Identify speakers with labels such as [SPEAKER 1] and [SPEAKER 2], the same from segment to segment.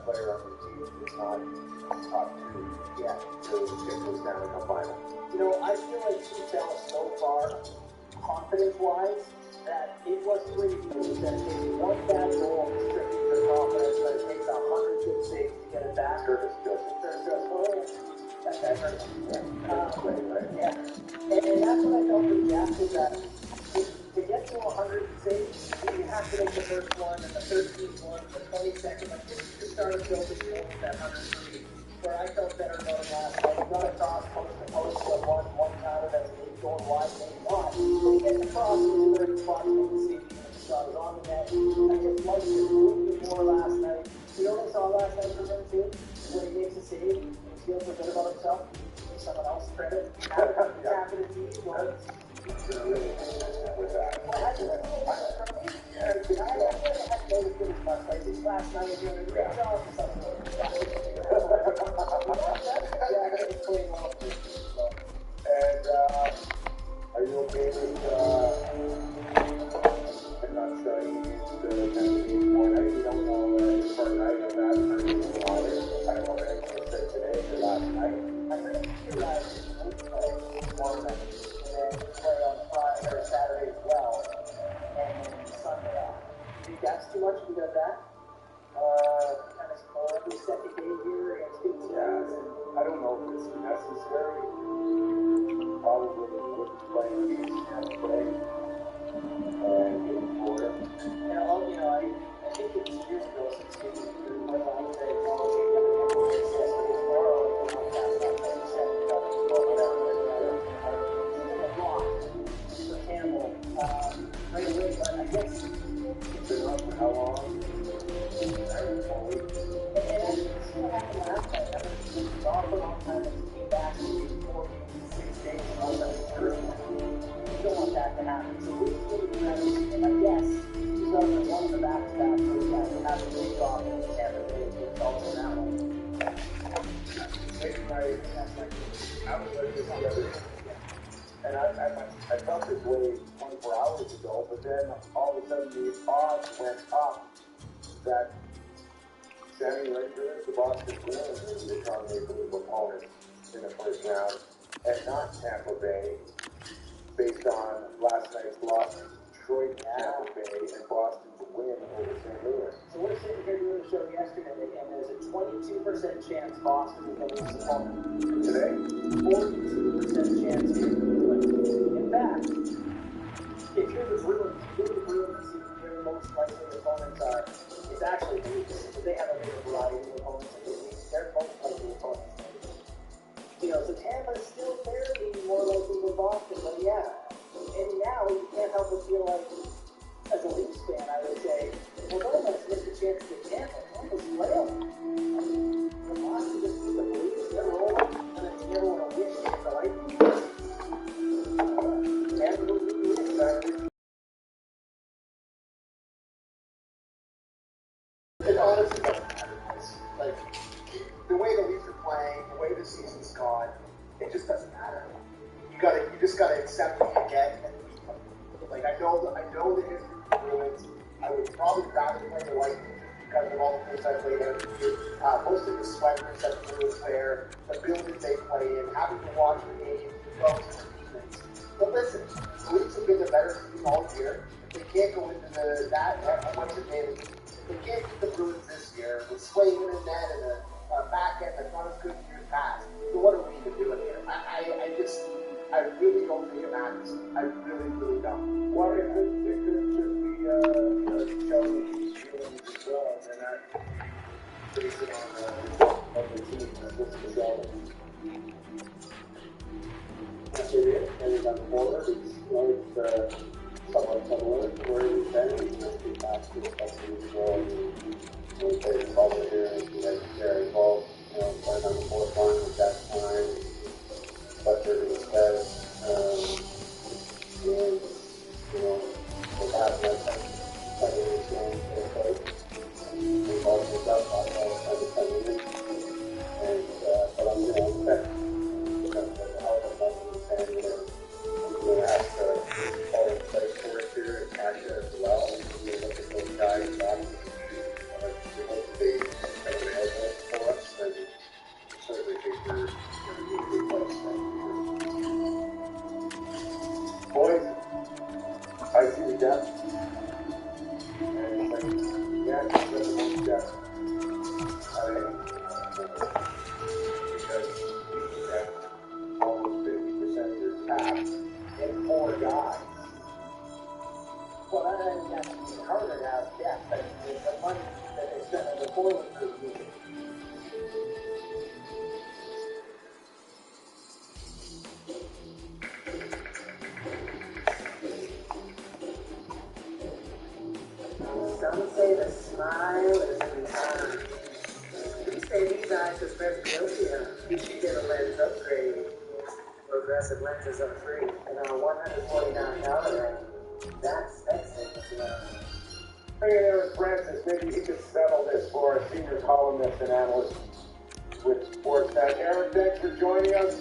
[SPEAKER 1] Player on the team is not top two yet to get those down in the final.
[SPEAKER 2] You know, I feel like she fell so far, confidence-wise, that it wasn't really easy that maybe one bad goal stripping her confidence, but it takes 100 good saves to get it back.
[SPEAKER 1] Service just.
[SPEAKER 2] That's right.
[SPEAKER 1] Right.
[SPEAKER 2] Yeah. And that's what I felt with Jack was that to get to 100 saves, you have to make the first one, and the 13th one, the 22nd, like just started building towards that 100 where I felt better about it last night. We got across post to post, but one time that's maybe going wide, maybe not. But he gets across into the spot, make the safety, and the shot is on the net. I just liked it a little bit more last night. You know what I saw last night from him too? When he makes a save, and he feels so good about himself, he gives someone else credit. Tapping his knees, going,
[SPEAKER 1] with that.
[SPEAKER 2] Last night was doing a great job for something.
[SPEAKER 1] And are you okay with I'm not studying the Tennessee morning? You don't know for a night of that. I don't know what I said today or last night.
[SPEAKER 2] I heard you guys play tomorrow night and then play on Friday or Saturday as well, and then Sunday off. Do you think that's too much to get back? Kind of score every second game here against good teams.
[SPEAKER 1] I don't know if it's necessary. Probably wouldn't play against today and getting Florida.
[SPEAKER 2] And I think it's years ago since we went on today. Right away, but I guess
[SPEAKER 1] it's been up for how long?
[SPEAKER 2] and I think what happened last night. That was off for a long time and came back in 4 games, 6 days, and all of a sudden it's hurt. You don't want that to happen. So we and I guess 2001 the back-to-back first guys will have a week off in Tampa Bay with also that one.
[SPEAKER 1] Maybe I was like this the other day. And I felt this way 24 hours ago, but then all of a sudden the odds went up that Sammy Rangers, the Boston Bruins, would become the opponents in the first round, and not Tampa Bay, based on last night's loss to Detroit, Tampa Bay, and Boston's win over St. Louis.
[SPEAKER 2] So we're sitting here doing the show yesterday, and there's a 22% chance Boston is going to lose the opponent.
[SPEAKER 1] Today?
[SPEAKER 2] 42% chance here. In fact, if you're the Bruins, your most likely opponents are, it's actually the Leafs. They have a big variety of opponents in the league. They're most likely opponents. So Tampa is still fairly more likely than Boston, but yeah. And now you can't help but feel like, as a Leafs fan, I would say, well, don't let's miss the chance to get Tampa. Tampa's frail. Boston just beat the Blues. They're rolling, and then you never want to win against the Lightning. Tampa will be winning.
[SPEAKER 3] It honestly doesn't matter. Like, the way the Leafs are playing, the way the season's gone, it just doesn't matter. You just gotta accept what you get and beat them. Like, I know the history of the Bruins. I would probably rather play the Lightning just because of all the things I played out here. Most of the sweaters that the Bruins wear, the buildings they play in, having to watch the games, go to the defense. But listen, the Leafs have been the better team all year. If they can't go into what's it named? They can't beat the Bruins this year with Swayman and net and a back end that's not as good as years past. So what are we even doing here? I really don't think it matters. I really, really don't.
[SPEAKER 1] Well, it could just be showing these feelings as well, and not based on the team that's just the show.
[SPEAKER 4] That's it. And on the border, it's somewhat similar to where we've been. We just be back to discussing as well. We played involved here, and we had very involved, playing on the fourth line at that time. Butcher was best. And, we'll have my playing in this game for the coach. And also stuff I had to come in. And, but I'm going to expect the help of nothing and I'm going to ask all the play forward here and Tasha as well. And we'll look at those guys back to they kind of available for us. And certainly think we're going to be a good place next year.
[SPEAKER 1] Boys, I see the depth. And it's like, yeah, it's the most depth. I think. Because you have almost 50% of your taps
[SPEAKER 2] in 4 guys. Well, that's even harder to have depth. I mean, the money that they spent on the forward group. Some say the smile is returned. We say these eyes are presbyopia. You should get a lens upgrade. Progressive lenses are free and are 149 calories. That's excellent.
[SPEAKER 1] Hey there, Francis. Maybe he could settle this for our senior columnist and analyst with Sportsnet. Aaron, thanks for joining us.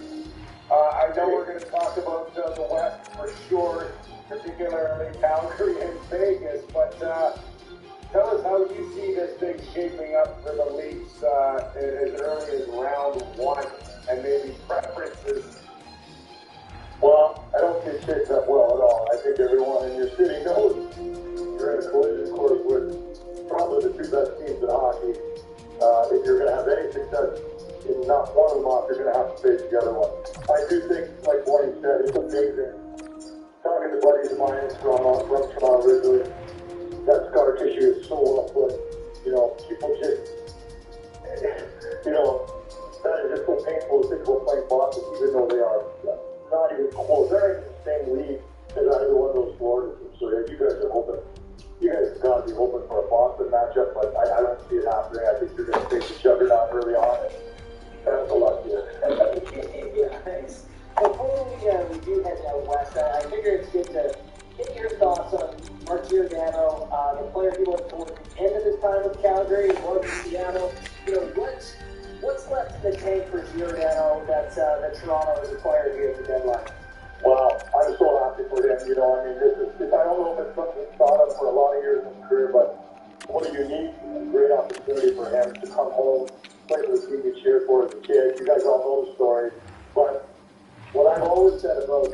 [SPEAKER 1] I know we're going to talk about the West for sure, particularly Calgary and Vegas, but tell us how you see this thing shaping up for the Leafs as early as round 1 and maybe preferences.
[SPEAKER 4] Well, I don't think it shapes up well at all. I think everyone in your city knows you're in a collision course with probably the 2 best teams in hockey. If you're going to have any success in not one of them off, you're going to have to face the other one. I do think, like Wayne said, it's amazing. Talking to buddies of mine from Toronto originally, that scar tissue is so well put. You know, people just, you know, that is just so painful to think about playing Boston, even though they are not even close. They're in the same league as either one of those Florida teams. So yeah, you guys are hoping. You guys have got to be hoping for a Boston matchup, but I don't see it happening. I think you're going to face the juggernaut early on, and that's a luck here.
[SPEAKER 2] Yeah, thanks. Before we do head out west, I figure it's good to get your thoughts on Mark Giordano, the player he was towards the end of his time with Calgary, as well as Seattle. You know, what's left in the tank for Giordano that Toronto has acquired here at the deadline?
[SPEAKER 4] Wow, I'm so happy for him. You know, I mean, I don't know if it's something he's thought of for a lot of years in his career, but what a unique and great opportunity for him to come home, play for the team he cheered for as a kid. You guys all know the story. But what I've always said about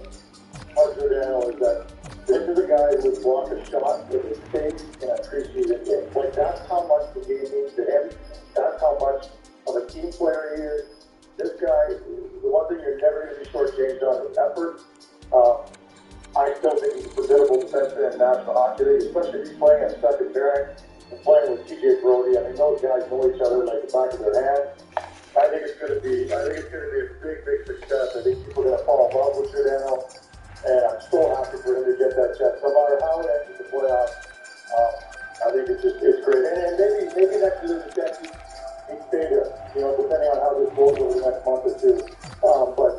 [SPEAKER 4] Mark Giordano is that this is a guy who would block a shot with his face in a preseason game. Like, that's how much the game means to him. That's how much of a team player he is. This guy, the one thing you're never going to be shortchanged on is effort. I still think he's a formidable defenseman in National Hockey League, especially if he's playing at second pairing and playing with TJ Brody. I mean, those guys know each other like the back of their hand. I think it's going to be a big, big success. I think people are going to fall in love with Giordano, and I'm so happy for him to get that chance. No matter how it ends in the playoffs, I think it's great. And maybe next year there's a chance he stay there, you know, depending on how this goes over the next month or two. But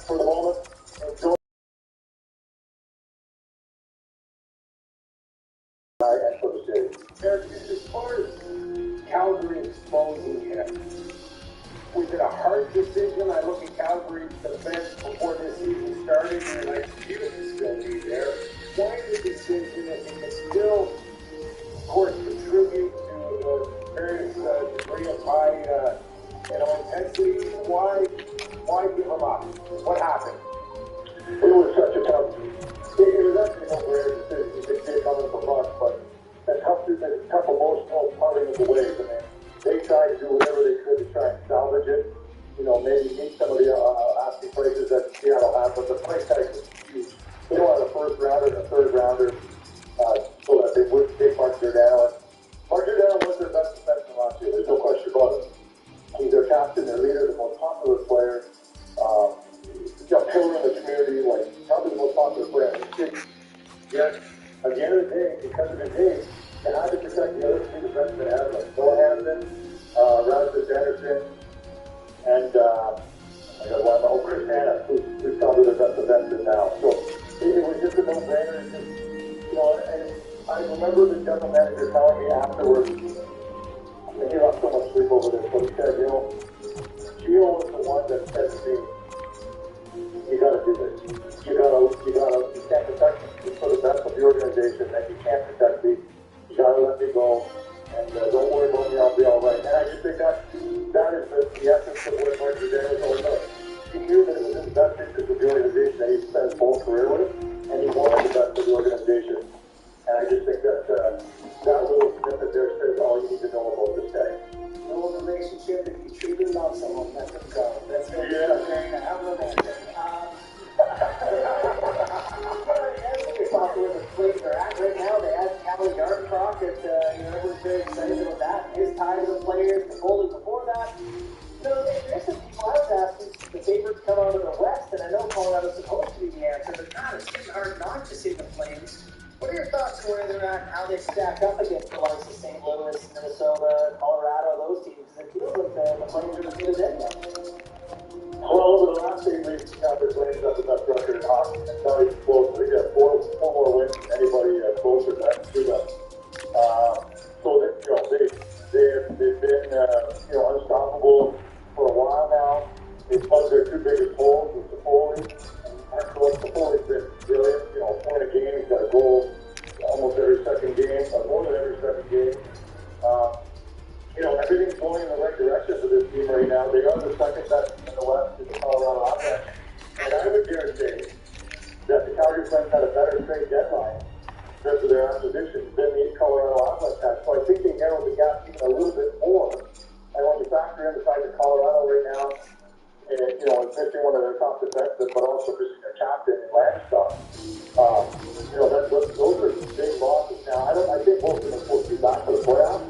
[SPEAKER 4] for the moment, enjoy. And for the city.
[SPEAKER 1] Eric, as far as Calgary exposing him, was it a hard decision? I look at Calgary's defense before this season started, and I feel to still be there. Why the decision if he can still, of course, contribute to a various degree of high intensity? Why give him up? What happened?
[SPEAKER 4] It was such a tough. It was actually no brainer decision. You could see it coming from us, but the tough emotional parting of the ways. I mean, they tried to do whatever they could to try and salvage it. You know, maybe meet some of the asking prices that Seattle had, but the price tag was huge. They wanted a first rounder and a third rounder so that they wouldn't take Mark Giordano. Mark Giordano was their best defenseman last year. There's no question about it. He's their captain, their leader, the most popular player. A pillar in the community, like probably the most popular player in the city. Yet, at the end of the day, because of his age, they had to protect the other 2 defensemen they had, like Noah Hansen, Rasmus Anderson, and I got one, Chris Hanna, who's probably the best defenseman now. So it was just a no-brainer. You know, and
[SPEAKER 1] I remember the general manager telling me afterwards, and he lost so much sleep over this, but he said, Gio was the one that said to me, you gotta do this. You can't protect me for the best of the organization, and you can't protect me. You gotta let me go, and don't worry about me, I'll be alright. And I just think that is the essence of what Mark Giordano was all about. He knew that it was in the best interest of the organization that he spent his whole career with, and he wanted the best of the organization. And I just think that that little snippet there says all you need to know about this guy.
[SPEAKER 2] No relationship, if you truly love someone, let them go. That's very good. How romantic. You're talking where the Flames are at right now. They have Cali Gardencroft that everyone's very excited about that. His tie to the players, the goalie before that. There's some people I was asking the favorites come out of the West, and I know Colorado's supposed to be the answer, but God, it's getting hard not to see the Flames. What are your thoughts on where they're at, how they stack up against the likes of St. Louis, Minnesota, Colorado, those teams? Because it feels like the Flames are as good as anyone.
[SPEAKER 1] Well, over the last 8 weeks, the Flames have the best record in hockey. It's not even close. They got four more wins than anybody closer to them. So they've been unstoppable for a while now. They've plugged their two biggest holes with the Foley. The Foley's been brilliant. A point a game. He's got a goal almost every second game, more than every second game. Everything's going in the right direction for this team right now. They are the second best in the West in the Colorado Avalanche. And I would dare say that the Calgary Flames had a better trade deadline because of their acquisitions than the Colorado Avalanche had. So I think they narrowed the gap even a little bit more. And when you factor in the fact that Colorado right now, and is missing one of their top defensemen, but also missing their captain in Landeskog, those are big losses. Now, I think both of them are supposed to be back for the playoffs,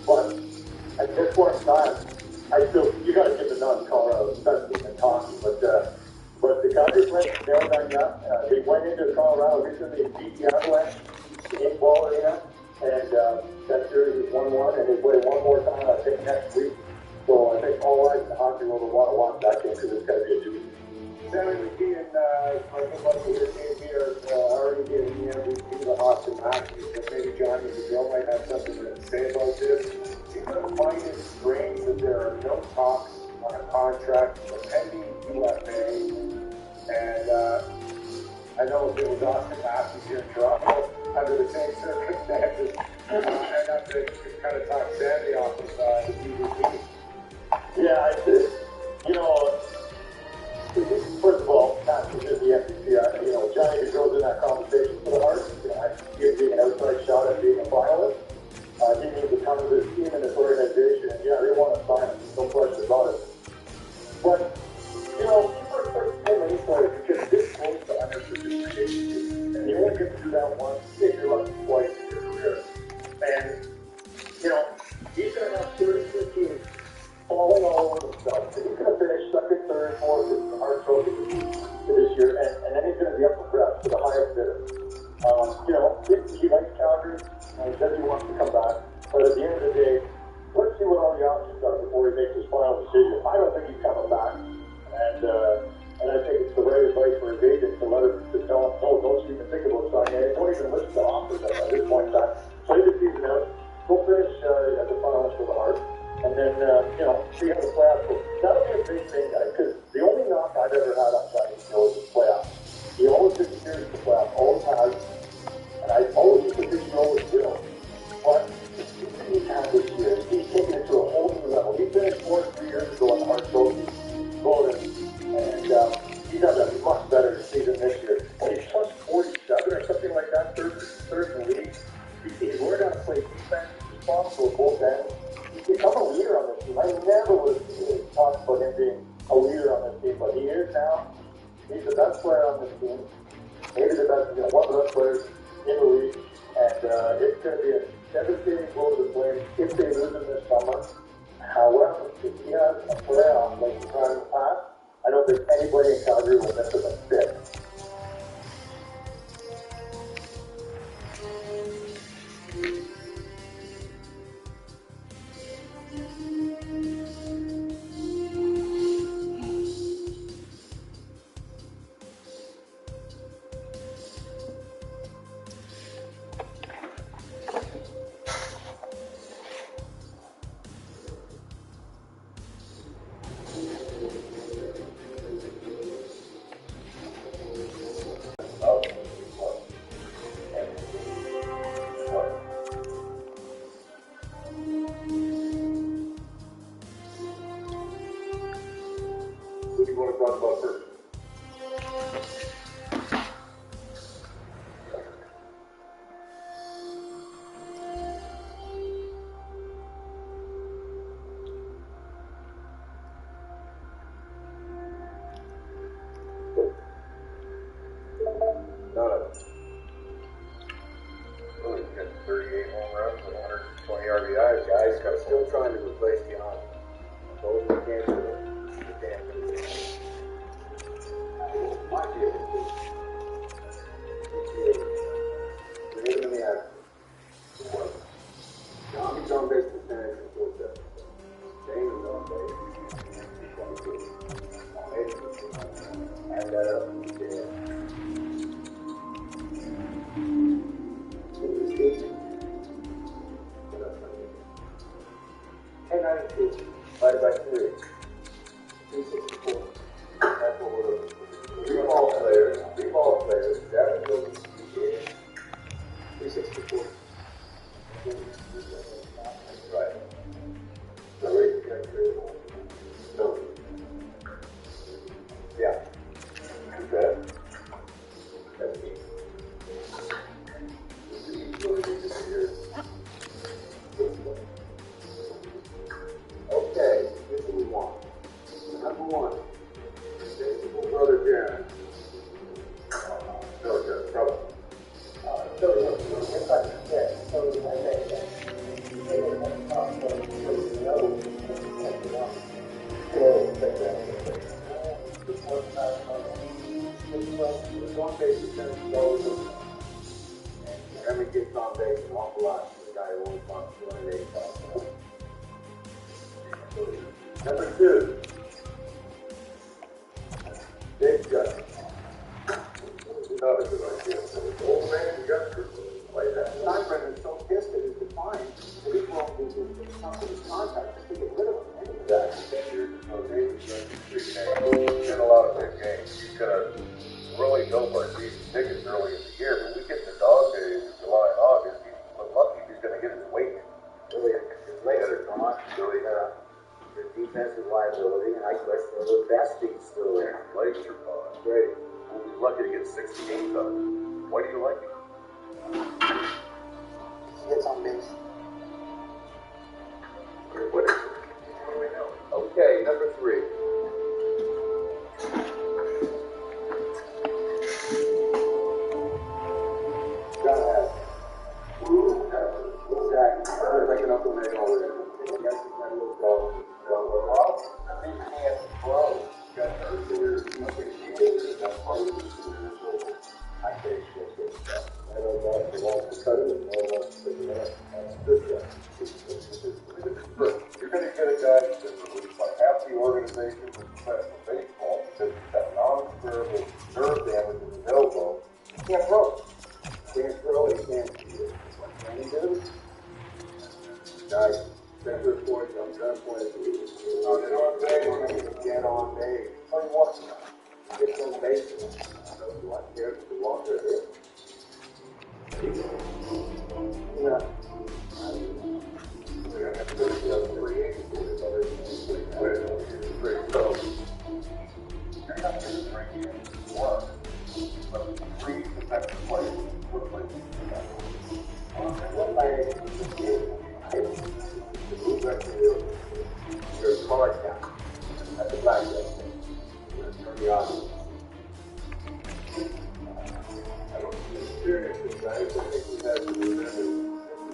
[SPEAKER 1] but at this point in time, you got to give the nod to Colorado, especially in hockey. But the Calgary Flames narrowed that gap. They went into Colorado recently and beat the Avalanche in Ball Arena, and that series is 1-1, and they play one more time, I think, next week. So I think all eyes in the hockey world will want to watch that game because it's going to be a doozy.
[SPEAKER 4] Sammy McKee and Michael Buckley here already giving the MVP to Austin Matthews, but maybe Johnny Gaudreau might have something to say about this. Do you find it strange that there are no talks on a contract, a pending UFA, and I know if it was Austin Matthews here in Toronto under the same circumstances, and not to kind of talk Sandy off of the DVD.
[SPEAKER 1] Yeah, first of all, Matthews is the MVP. Johnny Gaudreau's in that conversation for the Heart. I see him being an outside shot at being a finalist. He needs to come to this team and this organization, and they want to sign him. No question about it. But, people are starting to tell many players because this close to under-participation, and you only get to do that once, if you're lucky twice in your career. And, he's going to have 32 teams falling all over themselves. And he's going to finish second, third, fourth in the Hart Trophy this year, and then he's going to be up for grabs for the highest bidder. He likes Calgary, and he says he wants to come back, but at the end of the day, let's see what all the options are before he makes his final decision. I don't think he's coming back, and I think it's the right advice for his agent to let him to tell him, no, don't even think about signing it. Don't even listen to offers at this point in time. Play the season out, go finish as a finalist for the Heart, and then see how the playoffs go. That'll be a big thing, guys, because the only knock I've ever had on Johnny Gaudreau is the playoffs. He always gets serious in the playoffs, always has, and I always think he always will. But the season he had this year, he's taken it to a whole new level. He finished 4 years ago on the Hart Trophy voting, and he's had a much better season this year. And he's plus 47 or something like that, third in the league. He's learned how to play defense, responsible at both ends. He's become a leader on this team. I never would have talked about him being a leader on this team, but he is now. He's the best player on this team. Maybe the best, one of the best players in the league. And it's going to be a devastating blow to the Flames if they lose him this summer. However, if he has a playoff like he's had in the past, I don't think anybody in Calgary will miss him a bit. play. Who do you want to talk about first? None of it. Well, he's got 38 home runs and 120 RBIs. Guys, got still trying to replace John. Those we can't do it. We can't do it. My deal is we're hitting in the act. Johnny's on base percentage is 4-7. James is on base. Add that up. Yeah. 1092 divided by 3. 364. That's what we're looking for. Three ball players, that will be 364. Right. So we can no. Yeah. Okay. That's me. Okay, here's what we want. Number one, David's brother Darren. No, Darren, trouble. One base percentage goes, and Emmett gets on base an awful lot. The guy who only costs 285. Number 2, Dave Justin. Another good idea. Old man Justin play that. Steinbrenner's so pissed at his decline that he won't do something with contact just to get rid of him. Exactly. He's in a lot of big games. He's going to really go for season tickets early in the year, but we get the dog days in July and August. He's lucky he's going to get his weight in. Really, his legs are gone. Really, the defensive liability, and I question whether the best team's still there. Legs are gone. Great. We'll be lucky to get 60 games out of him. Why do you like him?
[SPEAKER 3] He gets on base.
[SPEAKER 1] What is it? What do we know? Okay, number 3. Gotta have. Exactly. They're making up the name already. Yes, it's not a little problem. Well, I think he has a problem. Got hurt there. Nothing she did. That's part of the reason. I think she'll get stuff. I don't know if he wants to cut it. I don't know if he's picking it up. That's good. You're going to get a guy that's released by half the organization of professional baseball because he's got non-curable nerve damage in his elbow. He can't throw. He can't throw. He can't shoot. What can he do? Guys, center point, I'm trying to point it to you. Oh, get on base. Get on base. Tell you what, get some bases. So do I care if the walker is? Yeah. We're going to have to go to the free agent for this other thing. So, you're not going to bring in one, but 3 effective players. What players do you have? What players do you have? You're a card down. That's a black guy. That's pretty obvious. I don't experience this guy. I think we have to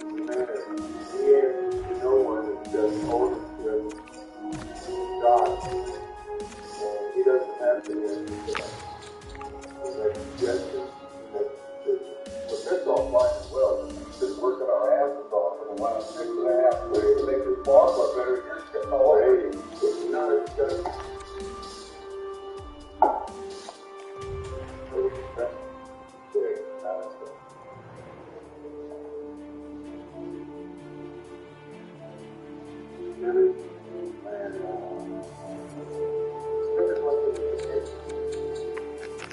[SPEAKER 1] remember here no one is just ownership God. And he doesn't have to make suggestions. That's all fine as well. We've been working our asses off for the last 6.5 weeks to make this ball club better. You're just getting all ready. It's not a discussion.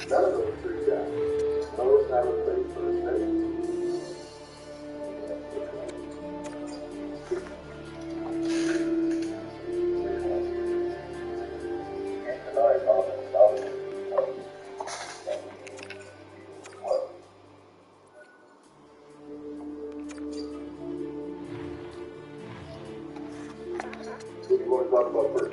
[SPEAKER 1] None of those 3 guys. Those haven't played first base. want to talk about first?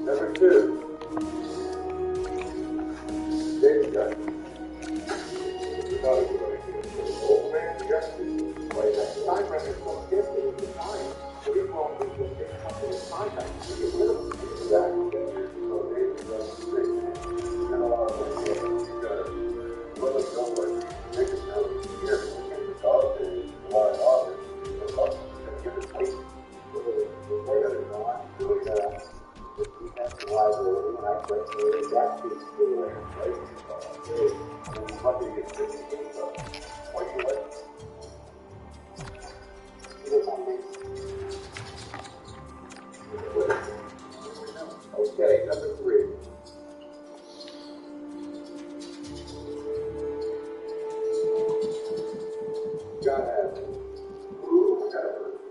[SPEAKER 1] Number two, David Gunn. Old man justice. Like that time record from 50 at the time. So these long people take something in contact. You get rid of them. Exactly. So David Gunn's great. And a lot of them get let us know what make us know here. The dog is a lot of dollars. So us give it weight. We're going to go on to the defensive liability, and I think that piece of the way, right? And lucky to get 50 games up. What do you like? Okay, number three. John Adams.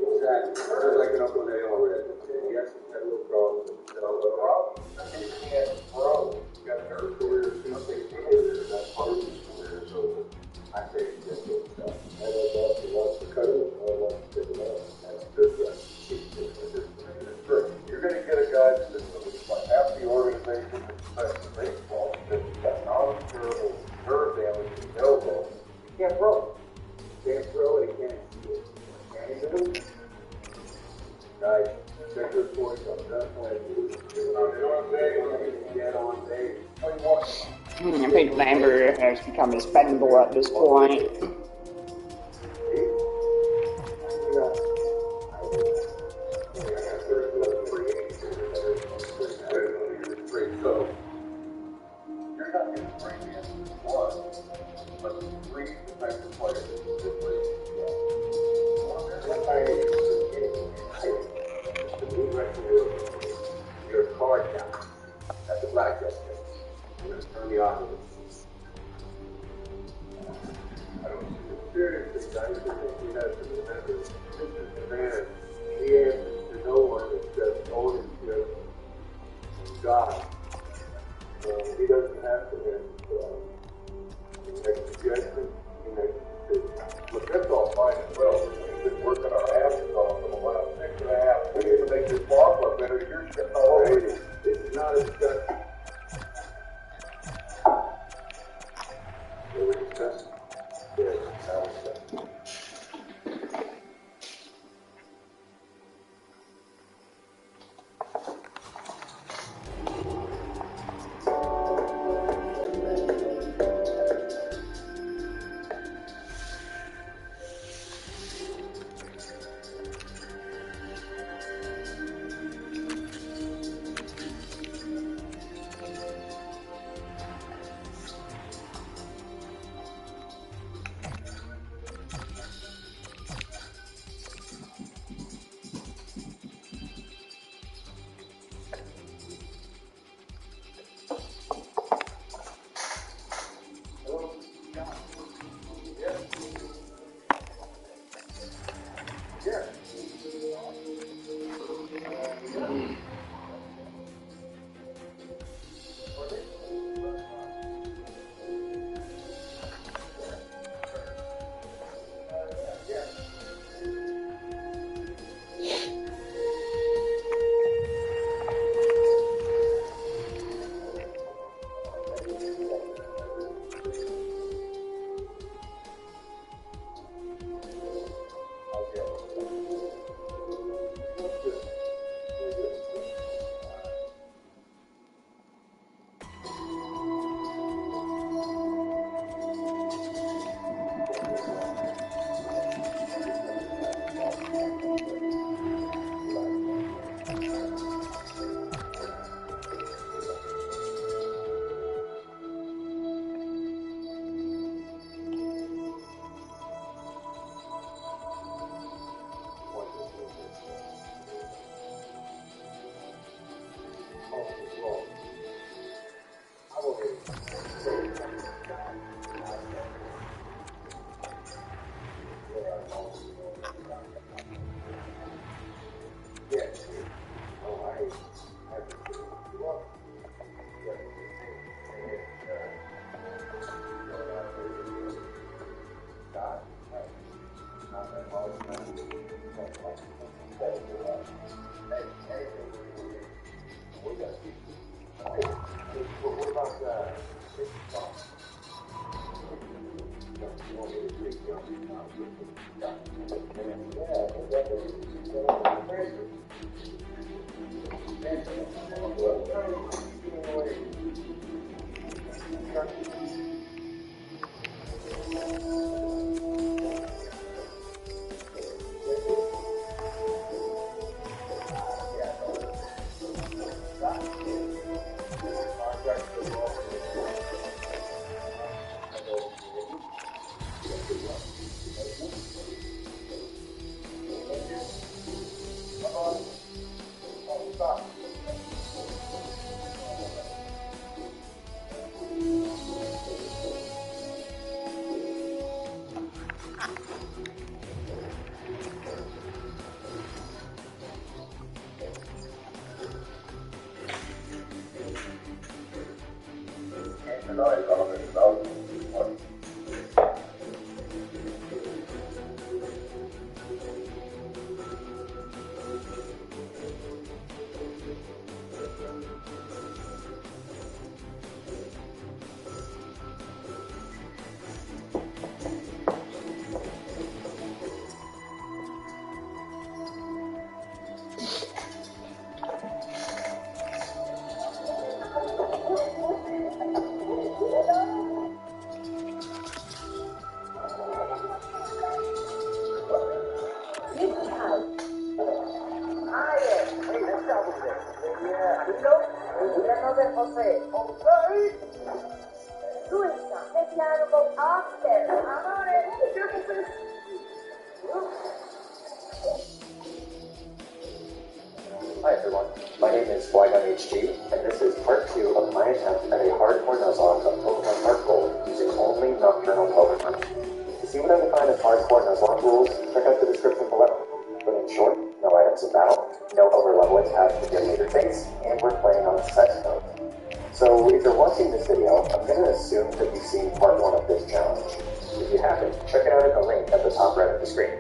[SPEAKER 1] Exactly. Sounds like an Uncle Day already. Yes, he's had a little problem. He can't throw. He's got a nerve career. He's not taking career. That's part of his career. So I say it's just good stuff. I love that. He wants to cut it. I want to pick it up. That's good stuff. You're going to get a guy that's like half the organization that's the baseball because he's got non-curable nerve damage in his elbow. He can't throw. He can't throw and he can't shoot. Can he do it? Guys, check your points on that point. Get on day.
[SPEAKER 5] I think Lambert has become expendable at this point.
[SPEAKER 1] So, you're not going to bring in one, but three defensive players. Your card down at the blackjack game. You're going to turn the on. I don't see the seriously. I just think we have to remember this is the man. He answers to no one except ownership and God. He doesn't have to make suggestions. He makes decisions. Look, that's all fine as well. We've been working our asses off for the last 6.5 weeks to make this ball club better. You're shitting all over it. This is not a discussion. We're discussing. Yes, now we're discussing.
[SPEAKER 3] stop.
[SPEAKER 6] Hi everyone, my name is YMHG, and this is part 2 of my attempt at a hardcore Nuzlocke of Pokemon Heart Gold using only nocturnal Pokemon. To see what I define as hardcore Nuzlocke rules, check out the description below. But in short, no items in battle, no overleveling at the gym leader phase, and we're playing on set mode. So if you're watching this video, I'm going to assume that you've seen part 1 of this challenge. If you haven't, check it out at the link at the top right of the screen.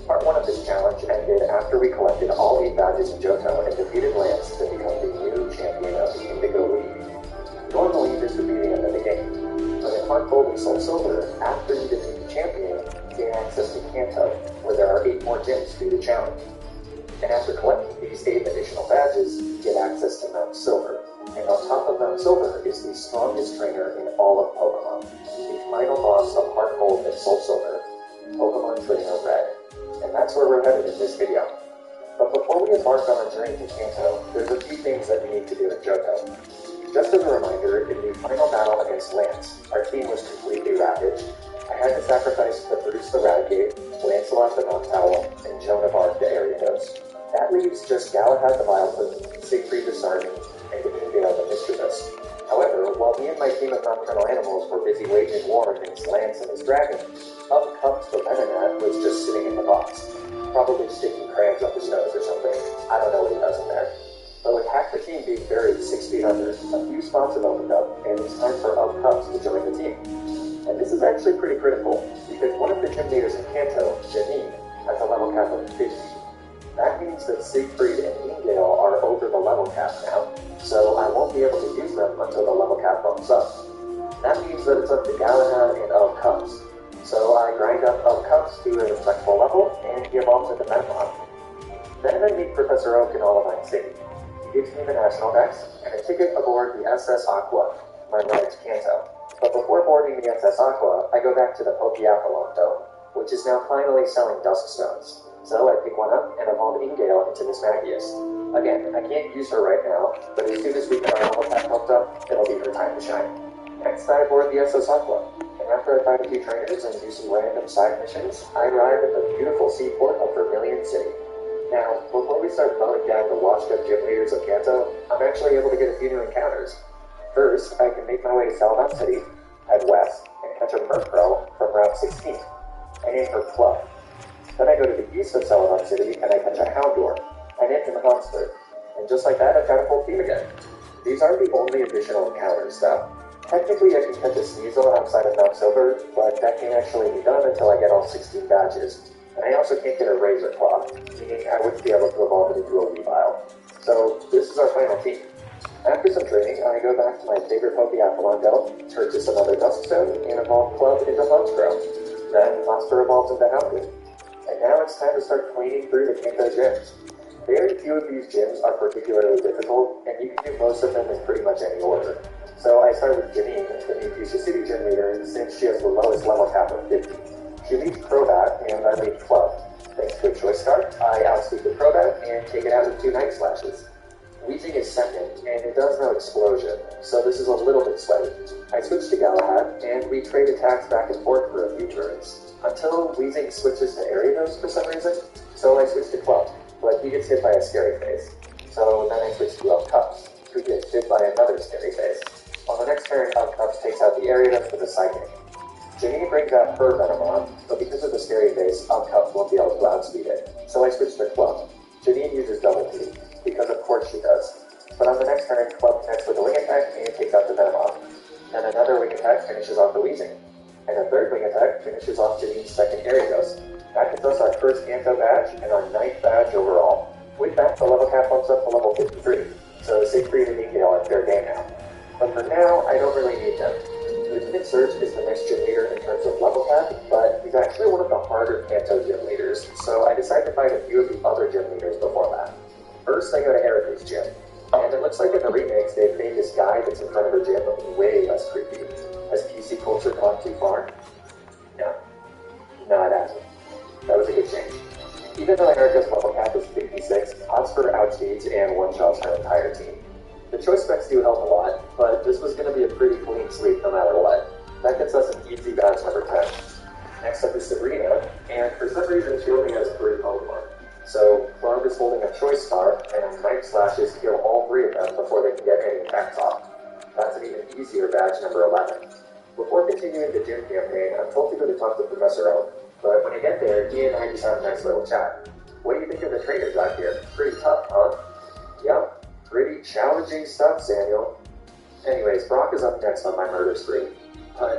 [SPEAKER 6] Part 1 of this challenge ended after we collected all 8 badges in Johto and defeated Lance to become the new champion of the Indigo League. Normally, this would be the end of the game, but in Heart Gold and Soul Silver, after you defeat the champion, you gain access to Kanto, where there are 8 more gyms to do the challenge. And after collecting these 8 additional badges, you get access to Mount Silver. And on top of Mount Silver is the strongest trainer in all of Pokemon, the final boss of Heart Gold and Soul Silver, Pokemon Trainer Red. And that's where we're headed in this video. But before we embark on our journey to Kanto, there's a few things that we need to do in Johto. Just as a reminder, in the final battle against Lance, our team was completely ravaged. I had to sacrifice the Bruce the Raticate, Lancelot the Noctowl, and Joan of Arc the Ariados. That leaves just Galahad the Vileplume, Siegfried the Starmie, and Gale the Mischievous. However, while me and my team of nocturnal animals were busy waging war against Lance and his dragon, Up Cups the Venonat was just sitting in the box, probably sticking crayons up his nose or something. I don't know what he does in there. But with half the team being buried 6 feet under, a few spots have opened up, and it's time for Up Cups to join the team. And this is actually pretty critical, because one of the gym leaders in Kanto, Janine, has a level cap of 50. That means that Siegfried and Ingale are over the level cap now, so I won't be able to use them until the level cap bumps up. That means that it's up to Galahad and Up Cups. So I grind up Cups to a respectable level, and he evolves into Metapod. Then I meet Professor Oak in Olivine City. He gives me the National Dex, and a ticket aboard the SS Aqua, my ride to Kanto. But before boarding the SS Aqua, I go back to the Pokeaphalon Dome, which is now finally selling Dusk Stones. So I pick one up and evolve Ingale into Miss Magius. Again, I can't use her right now, but as soon as we get our level cap bumped up, it'll be her time to shine. Next, I board the SS Aqua. And after I fight a few trainers and do some random side missions, I arrive at the beautiful seaport of Vermilion City. Now, before we start mowing down the washed-up gym leaders of Kanto, I'm actually able to get a few new encounters. First, I can make my way to Salamon City, head west, and catch a Murkrow from Route 16. I name her Club. Then I go to the east of Salamon City, and I catch a Houndour. I name him Monster. And just like that, I've got a full team again. These aren't the only additional encounters, though. Technically, I can catch a Sneasel outside of Mount Silver, but that can't actually be done until I get all 16 badges. And I also can't get a Razor Claw, meaning I wouldn't be able to evolve it into a Weavile. So, this is our final team. After some training, I go back to my favorite Pokeaphalon Dome, purchase another Duskstone, and evolve Club into Honchkrow. Then, Monster evolves into Houndour. And now it's time to start cleaning through the Kanto gyms. Very few of these gyms are particularly difficult, and you can do most of them in pretty much any order. So I start with Janine, the new Fuchsia City gym leader, since she has the lowest level cap of 50. She leads Crobat, and I lead Club. Thanks to a choice card, I outspeed the Crobat and take it out with 2 Night Slashes. Weezing is second, and it does no explosion, so this is a little bit sweaty. I switch to Galahad, and we trade attacks back and forth for a few turns, until Weezing switches to Ariados for some reason, so I switch to Club, but he gets hit by a Scary Face. So then I switch to Cups, who gets hit by another scary face. On the next turn, Cups takes out the area for the Psychic. Janine brings out her Venomon, but because of the scary face, Cups won't be able to outspeed it, so I switch to Club. Janine uses Double T, because of course she does. But on the next turn, Club connects with a Wing Attack and takes out the Venomon. Then another Wing Attack finishes off the Weezing. And a third Wing Attack finishes off Janine's second Gyarados. That gives us our first Kanto badge and our 9th badge overall. With that, the level cap bumps up to level 53, so Siegfried and Ningale are fair game now. But for now, I don't really need them. Lieutenant Surge is the next gym leader in terms of level cap, but he's actually one of the harder Kanto gym leaders, so I decided to find a few of the other gym leaders before that. First, I go to Erica's gym, and it looks like in the remakes they've made this guy that's in front of her gym way less creepy. Has PC culture gone too far? No, it hasn't. That was a good change. Even though Erica's level cap is 56, Hotspur outspeeds and one-shots her entire team. The choice specs do help a lot, but this was going to be a pretty clean sweep no matter what. That gets us an easy badge number 10. Next up is Sabrina, and for some reason she only has 3 Pokemon. So Club is holding a Choice Star, and Night Slashes kill all 3 of them before they can get any attacks off. That's an even easier badge number 11. Before continuing the gym campaign, I'm told to go to talk to Professor Oak. But when I get there, he and I just have a nice little chat. What do you think of the trainers out here? Pretty tough, huh? Yeah, pretty challenging stuff, Samuel. Anyways, Brock is up next on my murder spree.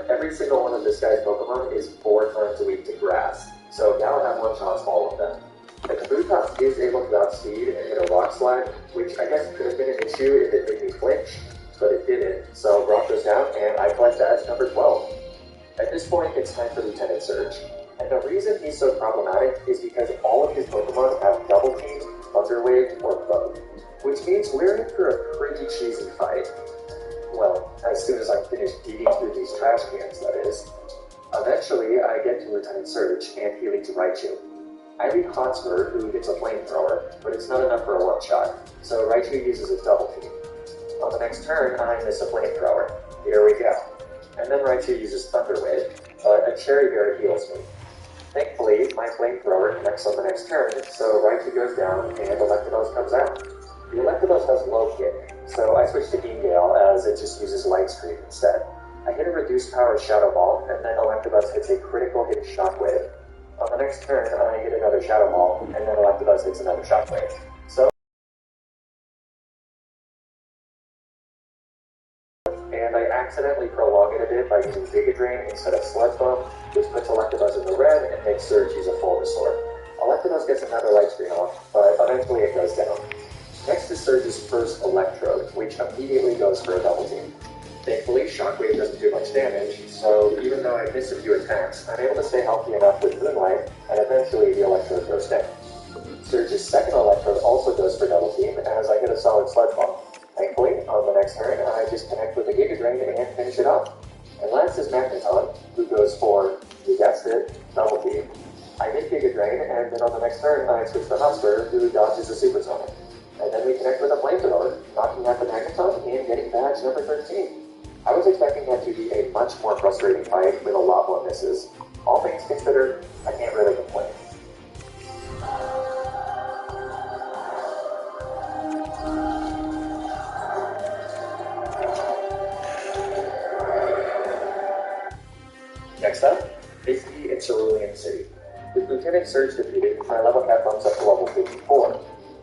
[SPEAKER 6] Every single one of this guy's Pokemon is 4 times a week to grass, so Galahad one-shots all of them. The Kabutops is able to outspeed and hit a Rock Slide, which I guess could have been an issue if it made me flinch, but it didn't, so Brock goes down and I collect badge number 12. At this point, it's time for Lieutenant Surge. And the reason he's so problematic is because all of his Pokemon have Double Team, Thunder Wave, or both. Which means we're in for a pretty cheesy fight. Well, as soon as I finish digging through these trash cans, that is. Eventually, I get to Lieutenant Surge, and he leads Raichu. I lead Hotspur, who gets a Flamethrower, but it's not enough for a one-shot, so Raichu uses a Double Team. On the next turn, I miss a Flamethrower. Here we go. And then Raichu uses Thunder Wave, but a Cherry Berry heals me. Thankfully, my Flamethrower connects on the next turn, so Raichu goes down and Electabuzz comes out. The Electabuzz has low kick, so I switch to Ningale as it just uses Light Screen instead. I hit a reduced power Shadow Ball, and then Electabuzz hits a critical hit Shockwave. On the next turn, I hit another Shadow Ball, and then Electabuzz hits another Shockwave. So, and I accidentally prolong it a bit by using Giga Drain instead of Sludge Bomb, which puts Electabuzz in the red and makes Surge use a full restore. Electabuzz gets another Light Screen off, but eventually it goes down. Next is Surge's first Electrode, which immediately goes for a Double Team. Thankfully, Shockwave doesn't do much damage, so even though I miss a few attacks, I'm able to stay healthy enough with Moonlight, and eventually the Electrode goes down. Surge's second Electrode also goes for Double Team, as I hit a solid Sludge Bomb. Thankfully, on the next turn, I just connect with a Giga Drain and finish it off. And last is Magneton, who goes for, you guessed it, Double Team. I hit Giga Drain, and then on the next turn, I switch to Hotspur, who dodges a Supersonic. And then we connect with a Flamethrower, knocking out the Magneton and getting badge number 13. I was expecting that to be a much more frustrating fight with a lot more misses. All things considered, I can't really complain. Next up, Misty and Cerulean City. With Lieutenant Surge defeated, my level cap bumps up to level 54,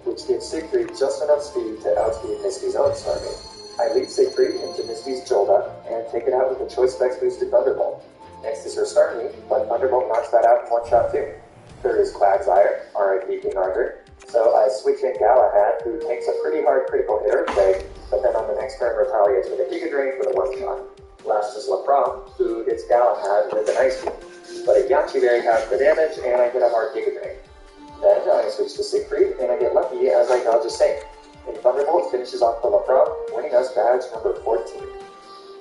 [SPEAKER 6] which gives Siegfried just enough speed to outspeed Misty's own Starmie. I lead Siegfried into Misty's Jolda and take it out with a Choice Specs boosted Thunderbolt. Next is her Starmie, but Thunderbolt knocks that out in one shot too. Third is Quagsire, R.I.P. King Arthur. So I switch in Galahad, who takes a pretty hard critical hit Earthquake, but then on the next turn retaliates with a Giga Drain for the one shot. Last is Lapra, who hits Galahad with an Ice Beam, but a Yachi Berry has the damage and I get a hard Giga Drain. Then I switch to Siegfried and I get lucky as I dodge a Saint. And Thunderbolt finishes off the Lapra, winning us badge number 14.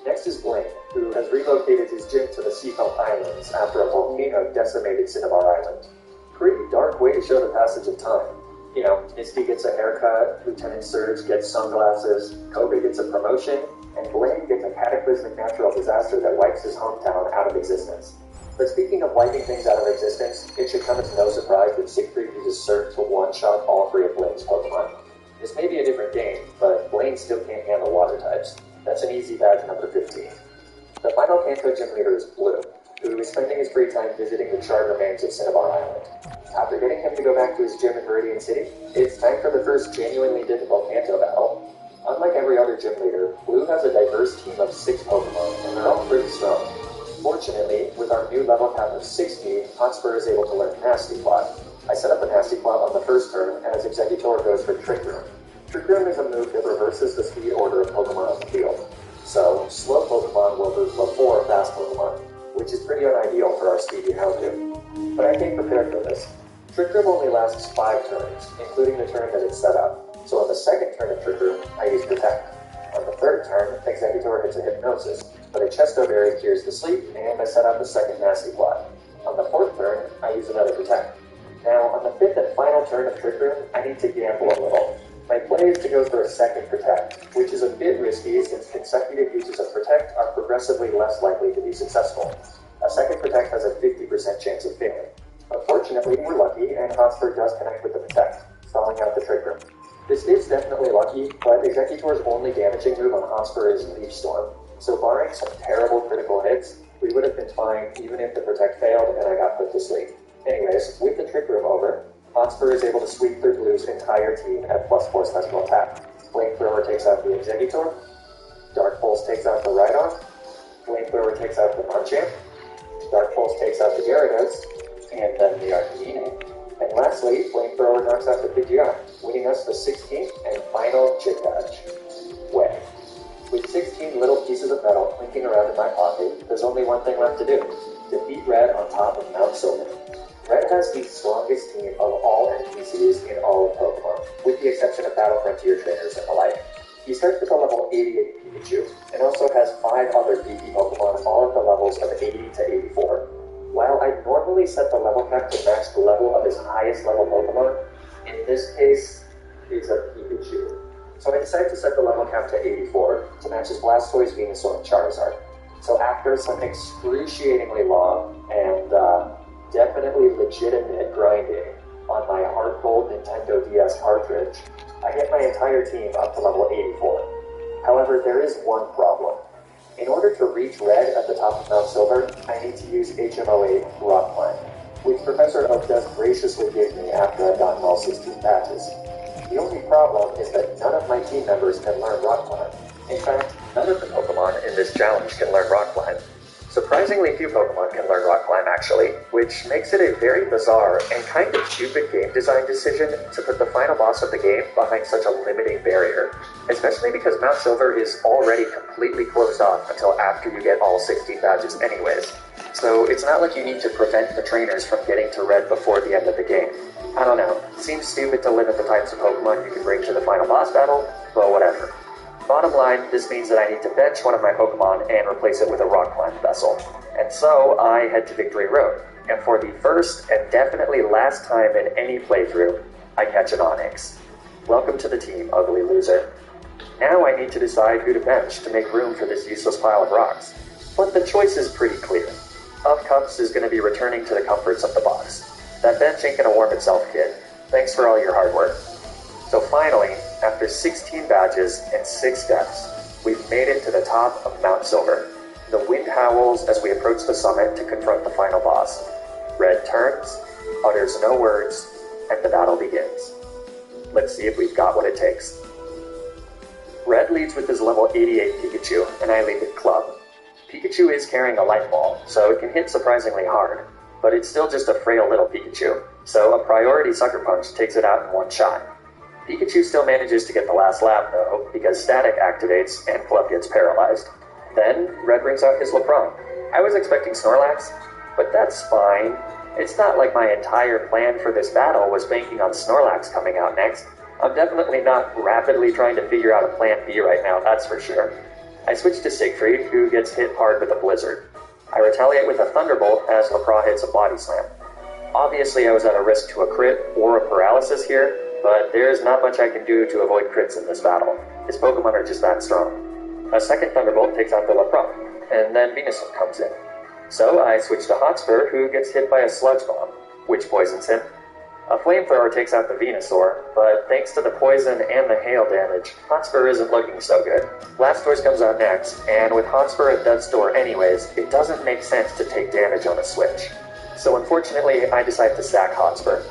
[SPEAKER 6] Next is Blaine, who has relocated his gym to the Seafelt Islands after a volcano decimated Cinnabar Island. Pretty dark way to show the passage of time. You know, Misty gets a haircut, Lieutenant Surge gets sunglasses, Kobe gets a promotion, and Blaine gets a cataclysmic natural disaster that wipes his hometown out of existence. But speaking of wiping things out of existence, it should come as no surprise that Siegfried uses Surge to one-shot all 3 of Blaine's Pokemon. This may be a different game, but Blaine still can't handle water types. That's an easy badge number 15. The final Kanto gym leader is Blue, who is spending his free time visiting the charred remains of Cinnabon Island. After getting him to go back to his gym in Meridian City, it's time for the first genuinely difficult Kanto battle. Unlike every other gym leader, Blue has a diverse team of 6 Pokemon, and they're all pretty strong. Fortunately, with our new level cap of 60, Hotspur is able to learn Nasty Plot. I set up a Nasty Plot on the first turn, and as Executor goes for Trick Room. Trick Room is a move that reverses the speed order of Pokemon on the field. So, slow Pokemon will move before fast Pokemon, which is pretty unideal for our speedy Houndoom. But I came prepared for this. Trick Room only lasts 5 turns, including the turn that it's set up. So on the second turn of Trick Room, I use Protect. On the third turn, Executor hits a Hypnosis, but a Chesto Berry cures the sleep, and I set up a second Nasty Plot. On the fourth turn, I use another Protect. Now, on the fifth and final turn of Trick Room, I need to gamble a little. My play is to go for a second Protect, which is a bit risky since consecutive uses of Protect are progressively less likely to be successful. A second Protect has a 50% chance of failing. Unfortunately, we're lucky, and Hotspur does connect with the Protect, stalling out the Trick Room. This is definitely lucky, but Executor's only damaging move on Hotspur is Leaf Storm, so barring some terrible critical hits, we would have been fine even if the Protect failed and I got put to sleep. Anyways, with the Trick Room over, Hotspur is able to sweep through Blue's entire team at +4 special attack. Flamethrower takes out the Executor, Dark Pulse takes out the Rhydon, Flamethrower takes out the Machamp, Dark Pulse takes out the Gyarados, and then the Arcanine. And lastly, Flamethrower knocks out the Pidgeot, winning us the 16th and final chip badge. Way. With 16 little pieces of metal clinking around in my pocket, there's only one thing left to do: defeat Red on top of Mount Silver. Red has the strongest team of all NPCs in all of Pokemon, with the exception of Battle Frontier trainers and the like. He starts with a level 88 Pikachu, and also has 5 other BP Pokemon all at the levels of 80 to 84. While I normally set the level cap to match the level of his highest level Pokemon, in this case, it's a Pikachu. So I decided to set the level cap to 84 to match his Blastoise, Venusaur, and Charizard. So after some excruciatingly long and definitely legitimate grinding on my hard gold Nintendo DS cartridge, I get my entire team up to level 84. However, there is one problem. In order to reach Red at the top of Mount Silver, I need to use HMO8 Rock Climb, which Professor Oak does graciously give me after I've gotten all 16 patches. The only problem is that none of my team members can learn Rock Climb. In fact, none of the Pokemon in this challenge can learn Rock Climb. Surprisingly few Pokemon can learn Rock Climb actually, which makes it a very bizarre and kind of stupid game design decision to put the final boss of the game behind such a limiting barrier, especially because Mount Silver is already completely closed off until after you get all 16 badges anyways. So it's not like you need to prevent the trainers from getting to Red before the end of the game. I don't know, seems stupid to limit the types of Pokemon you can bring to the final boss battle, but whatever. Bottom line, this means that I need to bench one of my Pokemon and replace it with a Rock Climb vessel. And so I head to Victory Road, and for the first and definitely last time in any playthrough, I catch an Onix. Welcome to the team, ugly loser. Now I need to decide who to bench to make room for this useless pile of rocks. But the choice is pretty clear. Of Cups is going to be returning to the comforts of the box. That bench ain't going to warm itself, kid. Thanks for all your hard work. So finally, after 16 badges and 6 deaths, we've made it to the top of Mount Silver. The wind howls as we approach the summit to confront the final boss. Red turns, utters no words, and the battle begins. Let's see if we've got what it takes. Red leads with his level 88 Pikachu, and I lead with Club. Pikachu is carrying a Light Ball, so it can hit surprisingly hard, but it's still just a frail little Pikachu, so a priority Sucker Punch takes it out in one shot. Pikachu still manages to get the last lap though, because Static activates and Club gets paralyzed. Then, Red brings out his Lapron. I was expecting Snorlax, but that's fine. It's not like my entire plan for this battle was banking on Snorlax coming out next. I'm definitely not rapidly trying to figure out a plan B right now, that's for sure. I switch to Siegfried, who gets hit hard with a Blizzard. I retaliate with a Thunderbolt as Lapra hits a Body Slam. Obviously I was at a risk to a crit or a paralysis here, but there's not much I can do to avoid crits in this battle. His Pokemon are just that strong. A second Thunderbolt takes out the Lapra, and then Venusaur comes in. So I switch to Hotspur, who gets hit by a Sludge Bomb, which poisons him. A flamethrower takes out the Venusaur, but thanks to the poison and the hail damage, Hotspur isn't looking so good. Blastoise comes out next, and with Hotspur at death's door anyways, it doesn't make sense to take damage on a switch. So unfortunately, I decide to sack Hotspur.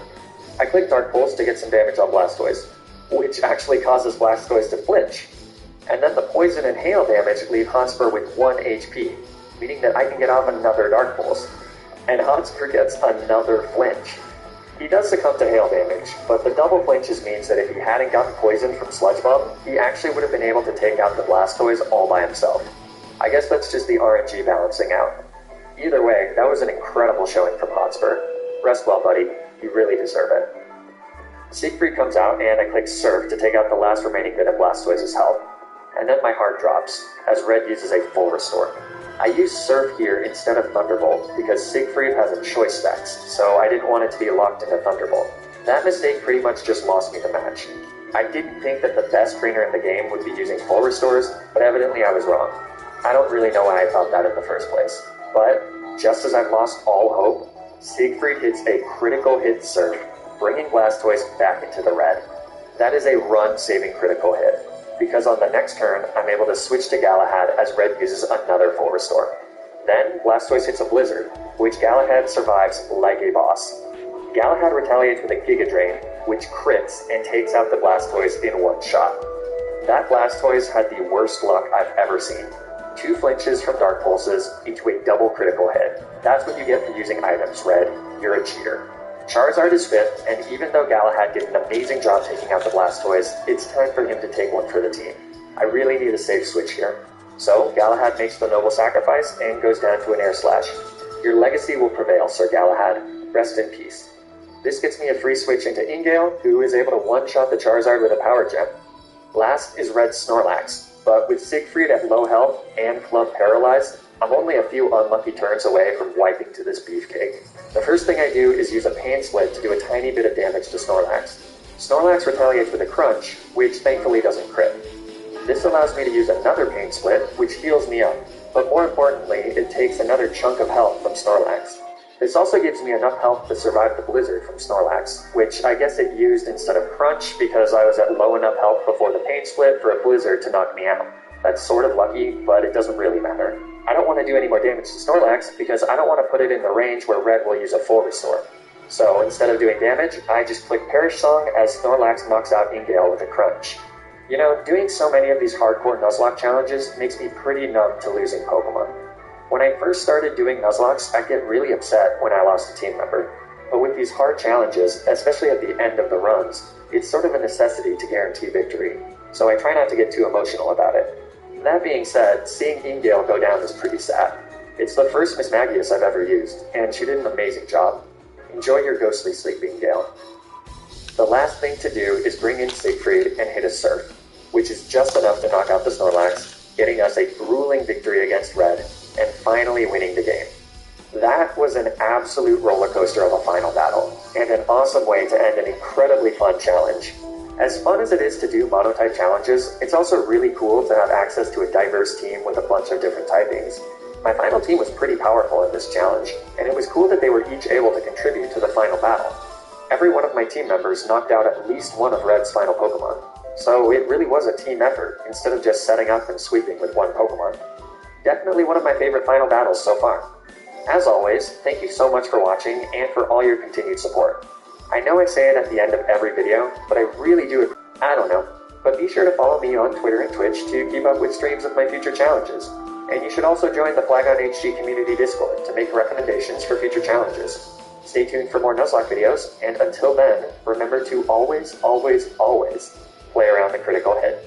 [SPEAKER 6] I click Dark Pulse to get some damage on Blastoise, which actually causes Blastoise to flinch. And then the poison and hail damage leave Hotspur with 1 HP, meaning that I can get off another Dark Pulse. And Hotspur gets another flinch. He does succumb to hail damage, but the double flinches means that if he hadn't gotten poisoned from Sludge Bomb, he actually would have been able to take out the Blastoise all by himself. I guess that's just the RNG balancing out. Either way, that was an incredible showing from Hotspur. Rest well, buddy. You really deserve it. Siegfried comes out, and I click Surf to take out the last remaining bit of Blastoise's health. And then my heart drops, as Red uses a full restore. I use Surf here instead of Thunderbolt because Siegfried has a choice specs, so I didn't want it to be locked into Thunderbolt. That mistake pretty much just lost me the match. I didn't think that the best trainer in the game would be using full restores, but evidently I was wrong. I don't really know why I thought that in the first place. But, just as I've lost all hope, Siegfried hits a critical hit Surf, bringing Blastoise back into the red. That is a run-saving critical hit, because on the next turn, I'm able to switch to Galahad as Red uses another full restore. Then, Blastoise hits a Blizzard, which Galahad survives like a boss. Galahad retaliates with a Giga Drain, which crits and takes out the Blastoise in one shot. That Blastoise had the worst luck I've ever seen. 2 flinches from Dark Pulses into a double critical hit. That's what you get for using items, Red. You're a cheater. Charizard is 5th, and even though Galahad did an amazing job taking out the Blastoise, it's time for him to take one for the team. I really need a safe switch here. So, Galahad makes the noble sacrifice and goes down to an Air Slash. Your legacy will prevail, Sir Galahad. Rest in peace. This gets me a free switch into Ingale, who is able to one-shot the Charizard with a Power Gem. Last is Red Snorlax, but with Siegfried at low health and Club paralyzed, I'm only a few unlucky turns away from wiping to this beefcake. The first thing I do is use a Pain Split to do a tiny bit of damage to Snorlax. Snorlax retaliates with a Crunch, which thankfully doesn't crit. This allows me to use another Pain Split, which heals me up, but more importantly, it takes another chunk of health from Snorlax. This also gives me enough health to survive the Blizzard from Snorlax, which I guess it used instead of Crunch because I was at low enough health before the Pain Split for a Blizzard to knock me out. That's sort of lucky, but it doesn't really matter. I don't want to do any more damage to Snorlax because I don't want to put it in the range where Red will use a full restore. So instead of doing damage, I just click Perish Song as Snorlax knocks out Ingale with a Crunch. You know, doing so many of these hardcore Nuzlocke challenges makes me pretty numb to losing Pokemon. When I first started doing Nuzlocks, I'd get really upset when I lost a team member. But with these hard challenges, especially at the end of the runs, it's sort of a necessity to guarantee victory. So I try not to get too emotional about it. That being said, seeing Ingale go down is pretty sad. It's the first Miss Magius I've ever used, and she did an amazing job. Enjoy your ghostly sleep, Ingale. The last thing to do is bring in Siegfried and hit a Surf, which is just enough to knock out the Snorlax, getting us a grueling victory against Red, and finally winning the game. That was an absolute roller coaster of a final battle, and an awesome way to end an incredibly fun challenge. As fun as it is to do monotype challenges, it's also really cool to have access to a diverse team with a bunch of different typings. My final team was pretty powerful in this challenge, and it was cool that they were each able to contribute to the final battle. Every one of my team members knocked out at least one of Red's final Pokemon, so it really was a team effort instead of just setting up and sweeping with one Pokemon. Definitely one of my favorite final battles so far. As always, thank you so much for watching and for all your continued support. I know I say it at the end of every video, but I really do, I don't know. But be sure to follow me on Twitter and Twitch to keep up with streams of my future challenges. And you should also join the Flag on HG community Discord to make recommendations for future challenges. Stay tuned for more Nuzlocke videos, and until then, remember to always, always, always play around the critical hit.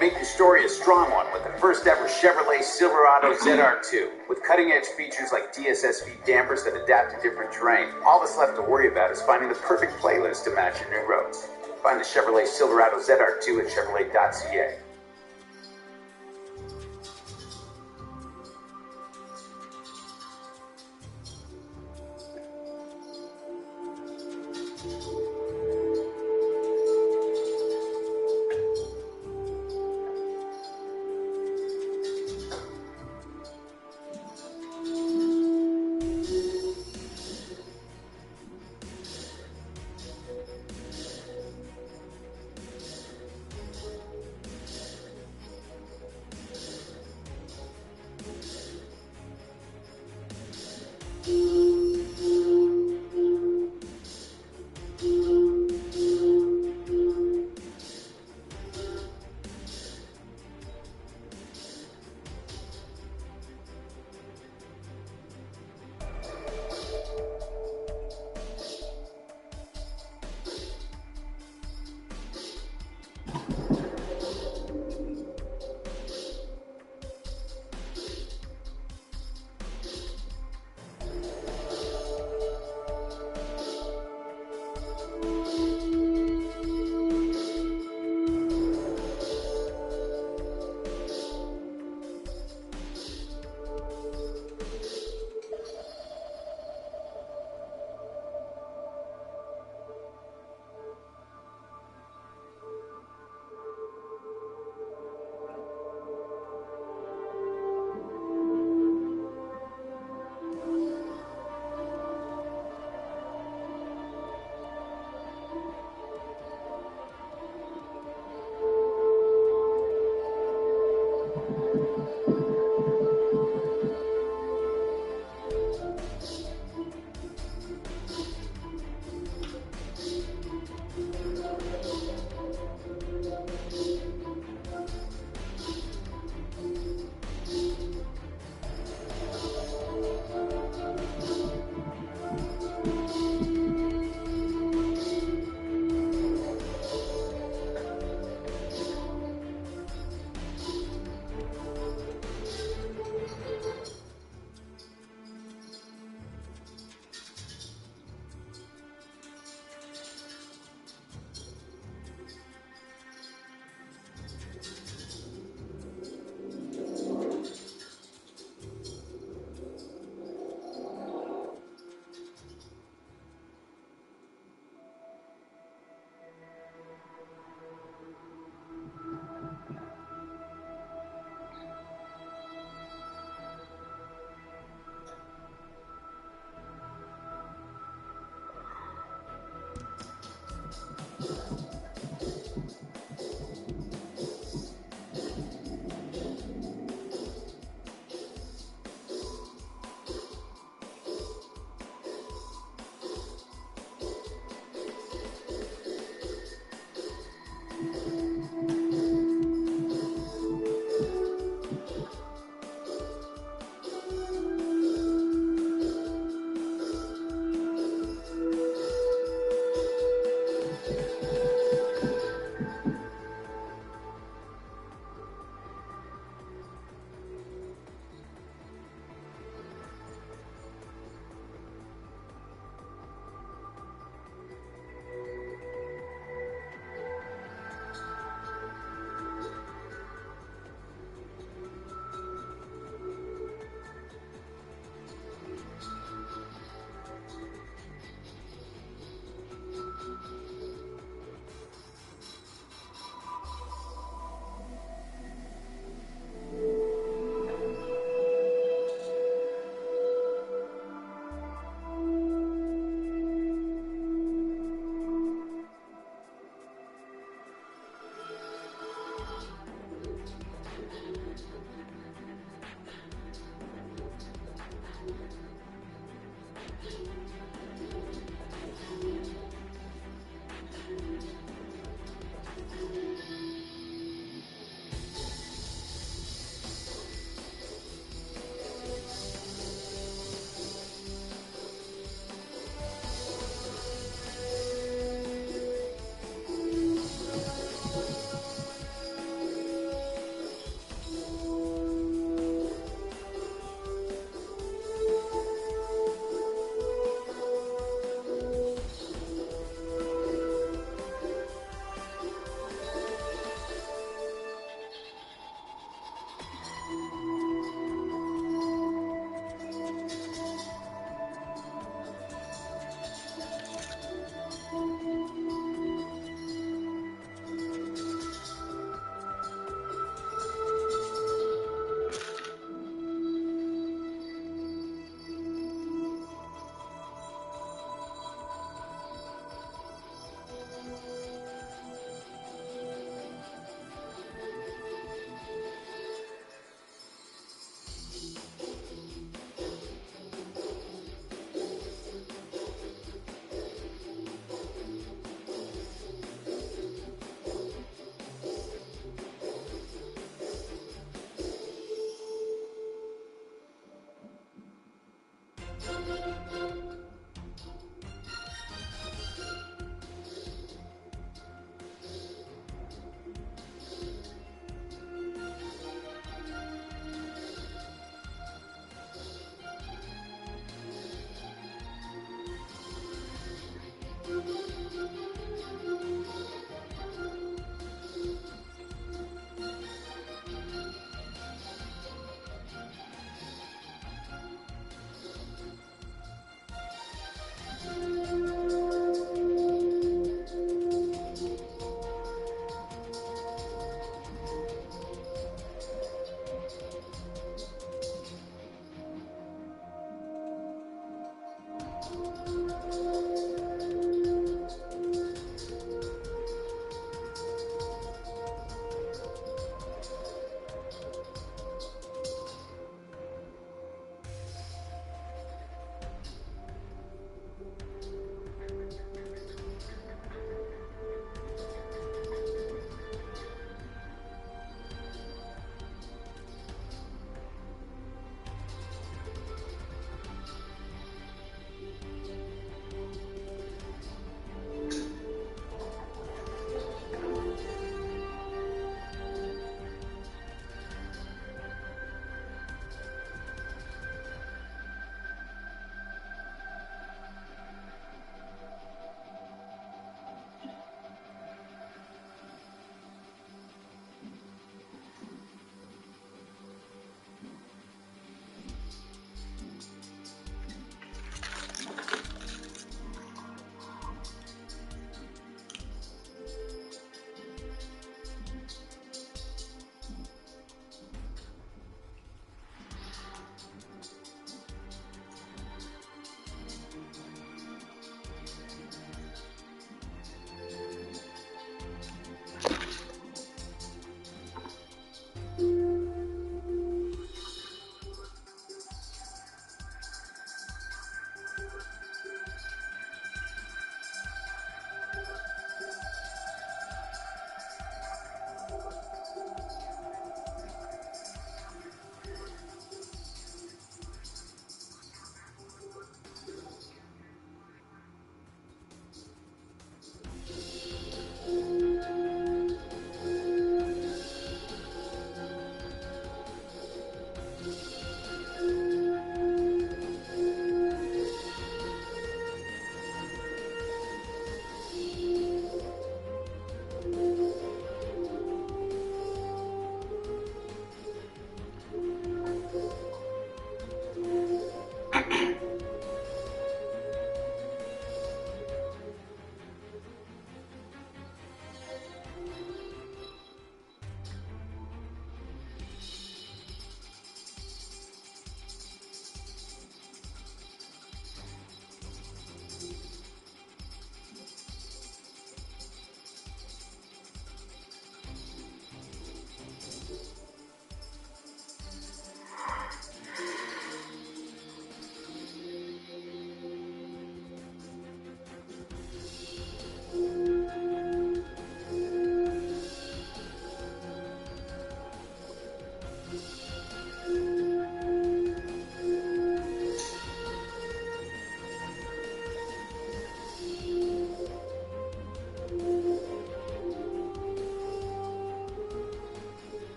[SPEAKER 7] Make your story a strong one with the first ever Chevrolet Silverado ZR2. With cutting-edge features like DSSV dampers that adapt to different terrain, all that's left to worry about is finding the perfect playlist to match your new roads. Find the Chevrolet Silverado ZR2 at Chevrolet.ca.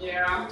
[SPEAKER 5] Yeah.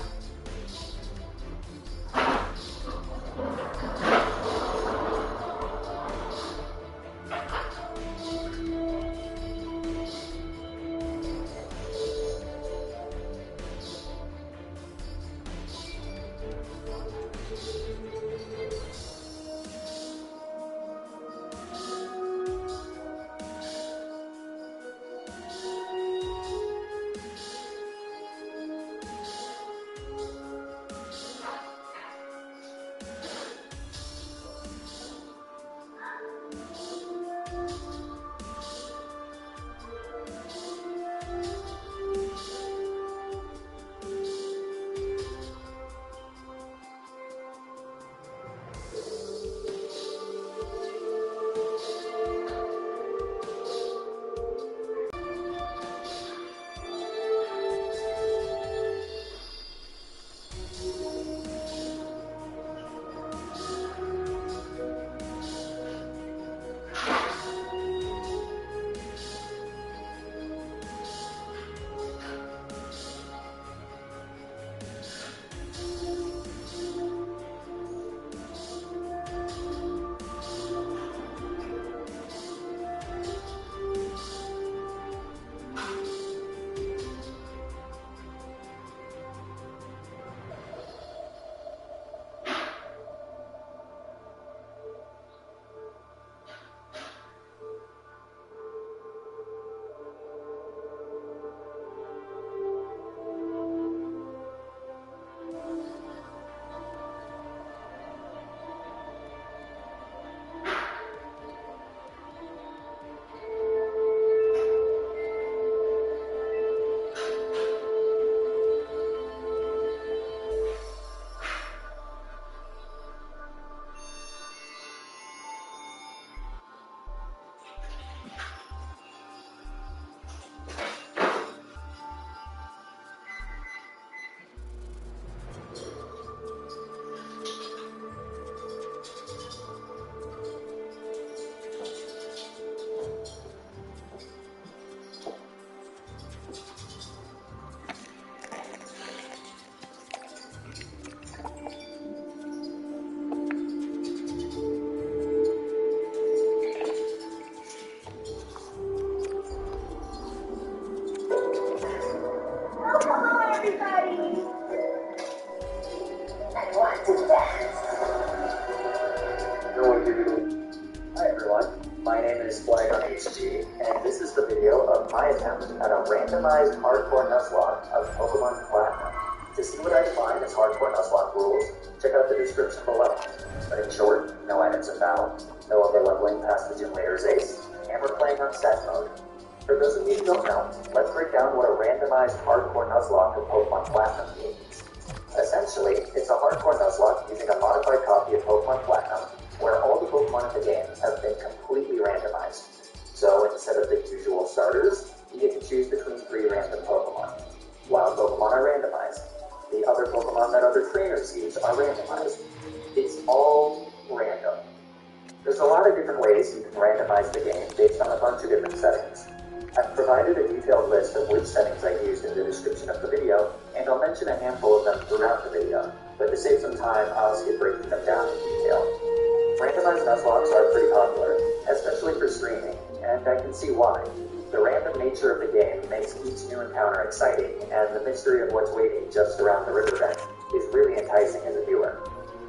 [SPEAKER 6] Hi everyone, my name is Flag on HG, and this is the video of my attempt at a randomized hardcore Nuzlocke of Pokemon Platinum. To see what I define as hardcore Nuzlocke rules, check out the description below. But in short, no items in battle, no other leveling past the Gym Leader's Ace, and we're playing on set mode. For those of you who don't know, let's break down what a randomized hardcore Nuzlocke of Pokemon Platinum means. Essentially, it's a hardcore Nuzlocke using a modified copy of Pokemon Platinum, where all the Pokemon in the game have been completely randomized. So instead of the usual starters, you get to choose between 3 random Pokemon. Wild Pokemon are randomized. The other Pokemon that other trainers use are randomized. It's all random. There's a lot of different ways you can randomize the game based on a bunch of different settings. I've provided a detailed list of which settings I used in the description of the video, and I'll mention a handful of them throughout the video, but to save some time, I'll skip breaking them down in detail. Randomized Nuzlockes are pretty popular, especially for streaming, and I can see why. The random nature of the game makes each new encounter exciting, and the mystery of what's waiting just around the riverbed is really enticing as a viewer.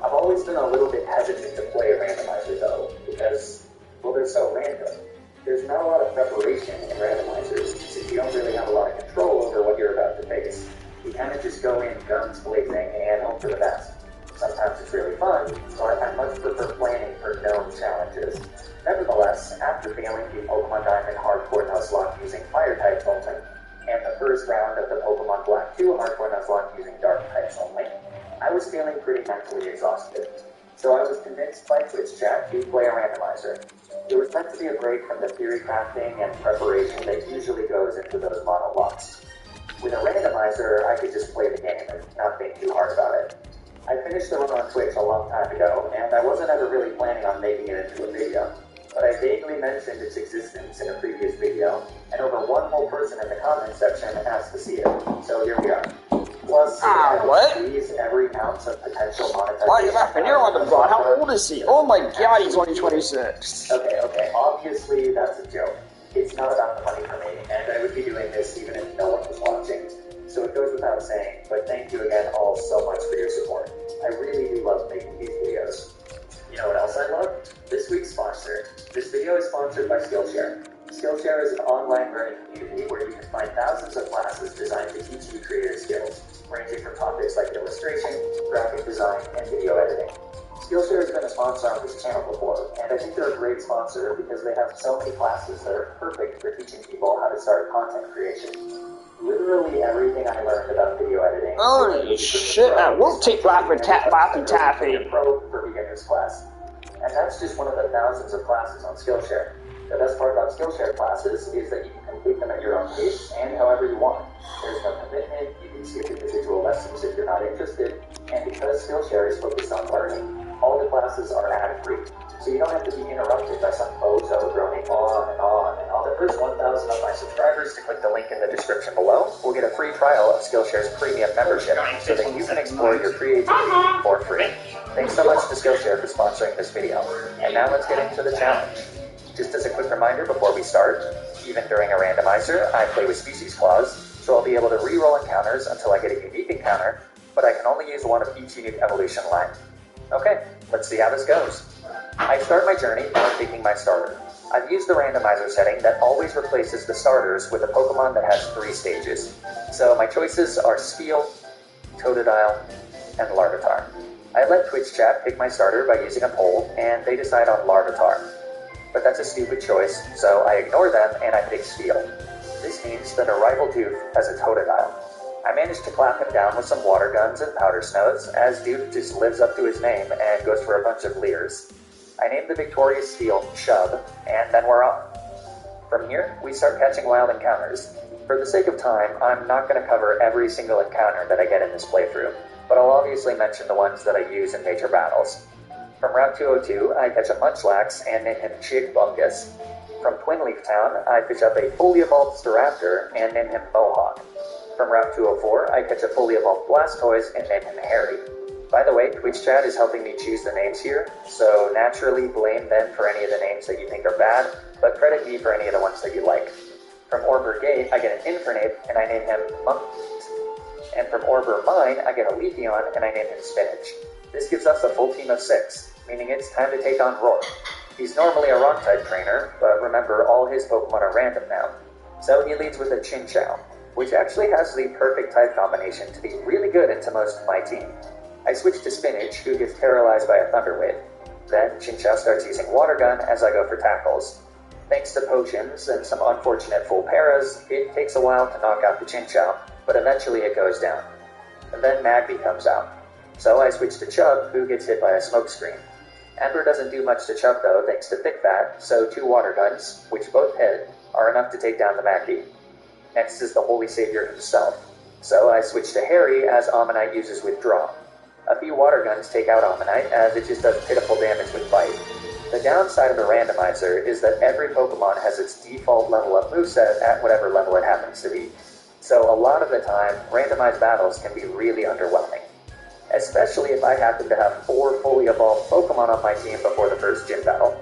[SPEAKER 6] I've always been a little bit hesitant to play a randomizer though, because, well, they're so random. There's not a lot of preparation in randomizers, since you don't really have a lot of control over what you're about to face. You kind of just go in guns blazing and hope for the best. Sometimes it's really fun, but I much prefer planning for known challenges. Nevertheless, after failing the Pokemon Diamond Hardcore Nuzlocke using Fire-types only, and the first round of the Pokemon Black 2 Hardcore Nuzlocke using Dark-types only, I was feeling pretty mentally exhausted. So I was convinced by Twitch chat to play a randomizer. It was meant to be a break from the theory crafting and preparation that usually goes into those monologues. With a randomizer, I could just play the game and not think too hard about it. I finished the run on Twitch a long time ago, and I wasn't ever really planning on making it into a video. But I vaguely mentioned its existence in a previous video, and over one whole person in the comment section asked to see it. So here we are. Plus,
[SPEAKER 5] what?
[SPEAKER 6] squeeze every ounce of potential monetization.
[SPEAKER 5] Why are you laughing? You're on the broad. How old is he? Oh my god, he's only 26.
[SPEAKER 6] Okay. Obviously, that's a joke. It's not about the money for me, and I would be doing this even if no one was watching. So it goes without saying, but thank you again all so much for your support. I really do love making these videos. You know what else I love? This week's sponsor. This video is sponsored by Skillshare. Skillshare is an online learning community where you can find thousands of classes designed to teach you creative skills, ranging from topics like illustration, graphic design, and video editing. Skillshare has been a sponsor on this channel before, and I think they're a great sponsor because they have so many classes that are perfect for teaching people how to start content creation. Literally everything I learned about video editing.
[SPEAKER 5] Holy shit, that won't take Laffy Taffy.
[SPEAKER 6] Pro for beginners class. And that's just one of the thousands of classes on Skillshare. The best part about Skillshare classes is that you can complete them at your own pace and however you want. There's no commitment, you can skip individual lessons if you're not interested, and because Skillshare is focused on learning, all the classes are ad-free. So you don't have to be interrupted by some bozo droning on and on and on. The first 1,000 of my subscribers to click the link in the description below will get a free trial of Skillshare's premium membership so that you can explore your creativity for free. Thanks so much to Skillshare for sponsoring this video. And now let's get into the challenge. Just as a quick reminder before we start, even during a randomizer, I play with species clause, so I'll be able to re-roll encounters until I get a unique encounter, but I can only use one of each unique evolution line. Okay, let's see how this goes. I start my journey by picking my starter. I've used the randomizer setting that always replaces the starters with a Pokemon that has 3 stages. So my choices are Steel, Totodile, and Larvitar. I let Twitch chat pick my starter by using a poll, and they decide on Larvitar. But that's a stupid choice, so I ignore them and I pick Steel. This means that a rival Duke has a Totodile. I managed to clap him down with some water guns and powder snows, as Duke just lives up to his name and goes for a bunch of leers. I named the victorious Steel Chub, and then we're on. From here, we start catching wild encounters. For the sake of time, I'm not going to cover every single encounter that I get in this playthrough, but I'll obviously mention the ones that I use in major battles. From Route 202, I catch a Munchlax and name him Chigbungus. From Twin Leaf Town, I fish up a fully evolved Staraptor and name him Mohawk. From Route 204, I catch a fully evolved Blastoise and name him Harry. By the way, Twitch chat is helping me choose the names here, so naturally blame them for any of the names that you think are bad, but credit me for any of the ones that you like. From Orber Gate, I get an Infernape and I name him Monkeys. And from Orber Mine, I get a Leafeon and I name him Spinach. This gives us a full team of 6, meaning it's time to take on Roar. He's normally a Rock-type trainer, but remember all his Pokemon are random now. So he leads with a Chinchou, which actually has the perfect type combination to be really good into most of my team. I switch to Spinach, who gets paralyzed by a Thunder Wave. Then Chinchou starts using Water Gun as I go for tackles. Thanks to potions and some unfortunate full paras, it takes a while to knock out the Chinchou, but eventually it goes down. And then Magby comes out. So I switch to Chub, who gets hit by a smoke screen. Ember doesn't do much to Chub though, thanks to Thick Fat, so 2 Water Guns, which both hit, are enough to take down the Magby. Next is the Holy Savior himself. So I switch to Harry as Ammonite uses Withdraw. A few Water Guns take out Ammonite as it just does pitiful damage with Bite. The downside of the randomizer is that every Pokemon has its default level up moveset at whatever level it happens to be. So a lot of the time, randomized battles can be really underwhelming. Especially if I happen to have 4 fully evolved Pokemon on my team before the first gym battle.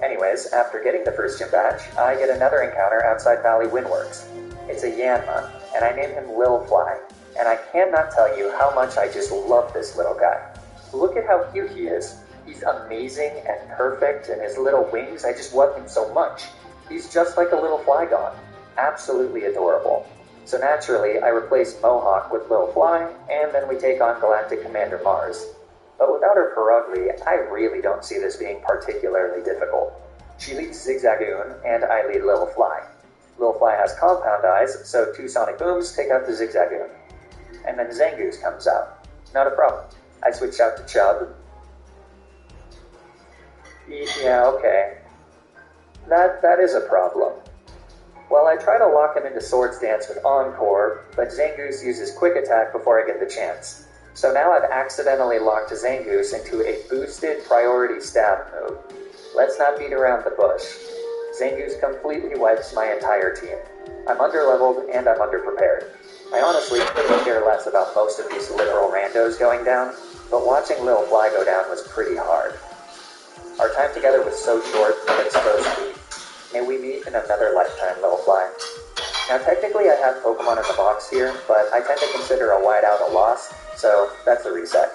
[SPEAKER 6] Anyways, after getting the first gym badge, I get another encounter outside Valley Windworks. It's a Yanma, and I name him Lil Fly, and I cannot tell you how much I just love this little guy. Look at how cute he is. He's amazing and perfect, and his little wings, I just love him so much. He's just like a little Flygon. Absolutely adorable. So naturally, I replace Mohawk with Lil Fly, and then we take on Galactic Commander Mars. But without her Perugly, I really don't see this being particularly difficult. She leads Zigzagoon, and I lead Lil Fly. Lil Fly has Compound Eyes, so 2 Sonic Booms take out the Zigzagoon. And then Zangoose comes out. Not a problem. I switch out to Chub. Yeah, okay. That is a problem. Well, I try to lock him into Swords Dance with Encore, but Zangoose uses Quick Attack before I get the chance. So now I've accidentally locked Zangoose into a boosted priority stab move. Let's not beat around the bush. Zangoose completely wipes my entire team. I'm underleveled and I'm underprepared. I honestly couldn't care less about most of these literal randos going down, but watching Lil Fly go down was pretty hard. Our time together was so short, but it's supposed to be. May we meet in another lifetime, Lil Fly. Now technically I have Pokemon in the box here, but I tend to consider a whiteout a loss, so that's a reset.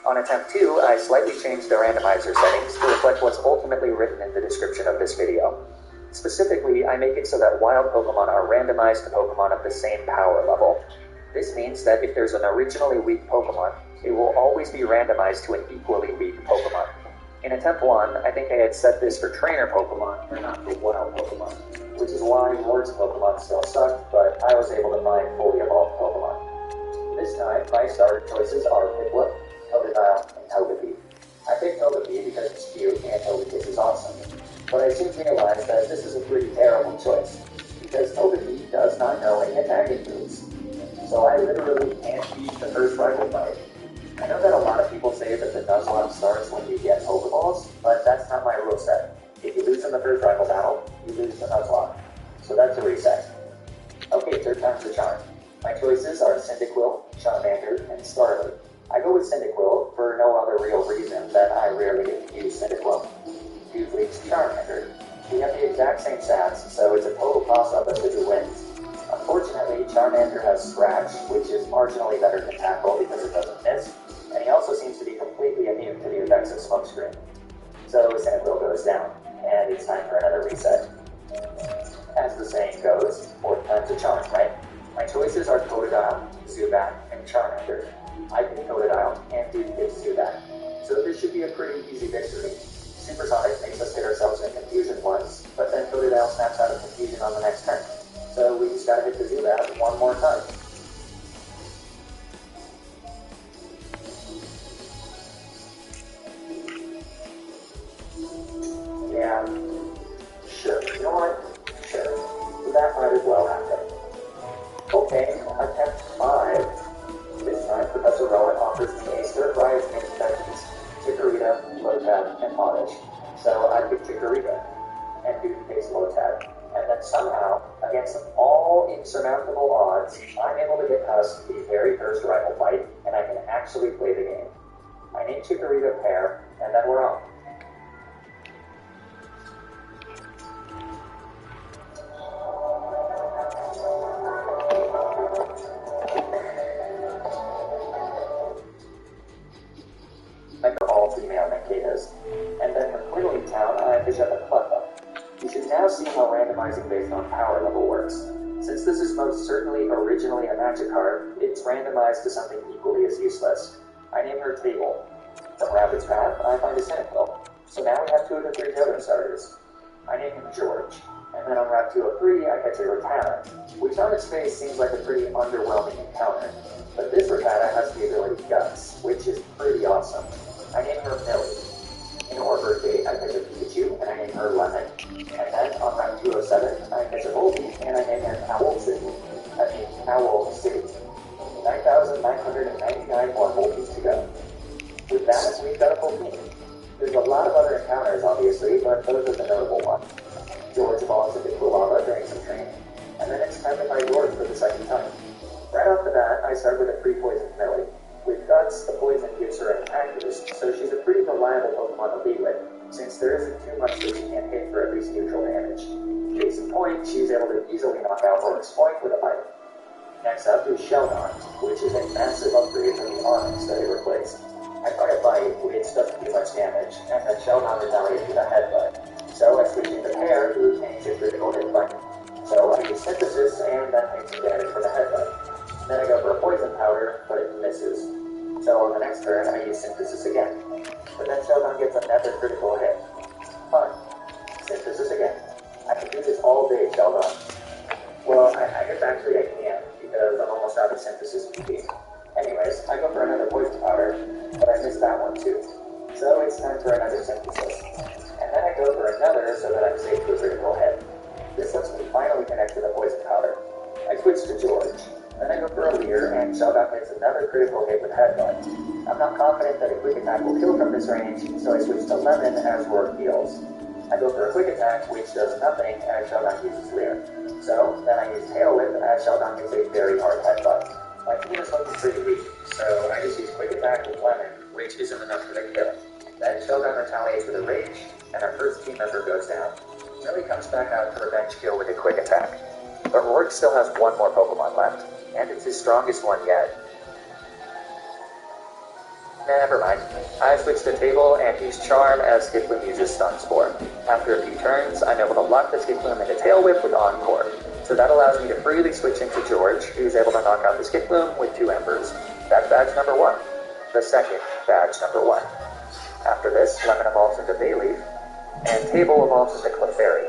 [SPEAKER 6] On attempt 2, I slightly changed the randomizer settings to reflect what's ultimately written in the description of this video. Specifically, I make it so that wild Pokemon are randomized to Pokemon of the same power level. This means that if there's an originally weak Pokemon, it will always be randomized to an equally weak Pokemon. In attempt 1, I think I had set this for trainer Pokemon, or not for wild Pokemon, which is why Ward's Pokemon still sucked, but I was able to find fully evolved Pokemon. This time, my starter choices are Piplup, Totodile, and Togepi. I picked Togepi because it's cute and Togekiss is awesome. But I soon realized that this is a pretty terrible choice, because Togepi does not know any attacking moves. So I literally can't beat the first rival fight. I know that a lot of people say that the Nuzlocke starts when you get Pokeballs, but that's not my rule set. If you lose in the first rival battle, you lose the Nuzlocke. So that's a reset. Okay, third time's the charm. My choices are Cyndaquil, Charmander, and Starly. I go with Cyndaquil for no other real reason than I rarely get to use Cyndaquil. Fleet's Charmander. We have the exact same stats, so it's a total toss-up as to who wins. Unfortunately, Charmander has Scratch, which is marginally better than Tackle because it doesn't miss, and he also seems to be completely immune to the effects of Smokescreen. So Cyndaquil goes down, and it's time for another reset. As the saying goes, fourth time's a charm, right? My choices are Totodile, Zubat, and Charmander. I pick Totodile, and Dude picks Zubat. So this should be a pretty easy victory. Supersonic makes us get ourselves in confusion once, but then Totodile snaps out of confusion on the next turn. So we just gotta hit the Zubat one more time. Yeah, sure. You know what? Sure. That might as well happen. Okay, attempt 5. This time, Professor Rowan offers me a stir-fry of mixed veggies, Chikorita, Lotad, and Oddish. So I pick Chikorita, and Dude picks Lotad. And then somehow, against all insurmountable odds, I'm able to get past the very first rival fight, and I can actually play the game. I name Chikorita Pear, and then we're on. All-female Nicadas. And then from Quiddling Town, I fish up a Cleffa. You should now see how randomizing based on power level works. Since this is most certainly originally a Magikarp, it's randomized to something equally as useless. I name her Table. From Rapid's Path, I find a Cyndaquil. So now we have 2 of the 3 Totem starters. I name him George. And then on Route 203, I catch a Rattata, which on its face seems like a pretty underwhelming encounter. But this Rattata has the ability Guts, which is pretty awesome. I name her Millie. In Order Gate, I catch a Pikachu, and I name her Lemon. And then on Route 207, I catch a Volbeat, and I name him Owl City. 9,999 more Volbeats to go. With that, we've got a full team. There's a lot of other encounters, obviously, but those are the notable ones. George evolves into Quilava during some training, and then it's time to fight George for the second time. Right off the bat, I start with a pre-poisoned Millie. With Guts, the poison gives her an activist, so she's a pretty reliable Pokemon to lead with, since there isn't too much that she can't hit for at least neutral damage. Case in point, she's able to easily knock out or exploit with a bite. Next up is Sheldon, which is a massive upgrade from the Arms that it replaced. I try a bite, which doesn't do much damage, and then Sheldon retaliates with a headbutt. So I switch into Pear, who retains a critical hit button. So I use Synthesis, and that takes some damage from the headbutt. Then I go for a Poison Powder, but it misses. So on the next turn, I use Synthesis again. But then Sheldon gets another critical hit. Fine. Synthesis again. I can do this all day, Sheldon. Well, I guess actually I can't, because I'm almost out of Synthesis PP. Anyways, I go for another Poison Powder, but I miss that one too. So it's time for another Synthesis. And then I go for another so that I'm safe to a critical hit. This lets me finally connect to the Poison Powder. I switch to George. Then I go for a Leer, and Sheldon gets another critical hit with Headbutt. I'm not confident that a Quick Attack will kill from this range, so I switch to Lemon as Roar heals. I go for a Quick Attack, which does nothing, as Sheldon uses Leer. So then I use Tail Whip as Sheldon gets a very hard headbutt. My team is looking pretty weak, so I just use Quick Attack with Lemon, which isn't enough for the kill. Then Sheldon retaliates with a Rage, and our first team member goes down. Millie comes back out to revenge kill with a Quick Attack. But Rourke still has one more Pokemon left, and it's his strongest one yet. Never mind. I switch the table and use Charm as Skiploom uses Stun Spore. After a few turns, I'm able to lock the Skiploom into Tail Whip with Encore. So that allows me to freely switch into George, who's able to knock out the Skiploom with 2 Embers. That's badge number 1. The second badge number 1. After this, Lemon evolves into Bayleaf, and Table evolves into Clefairy.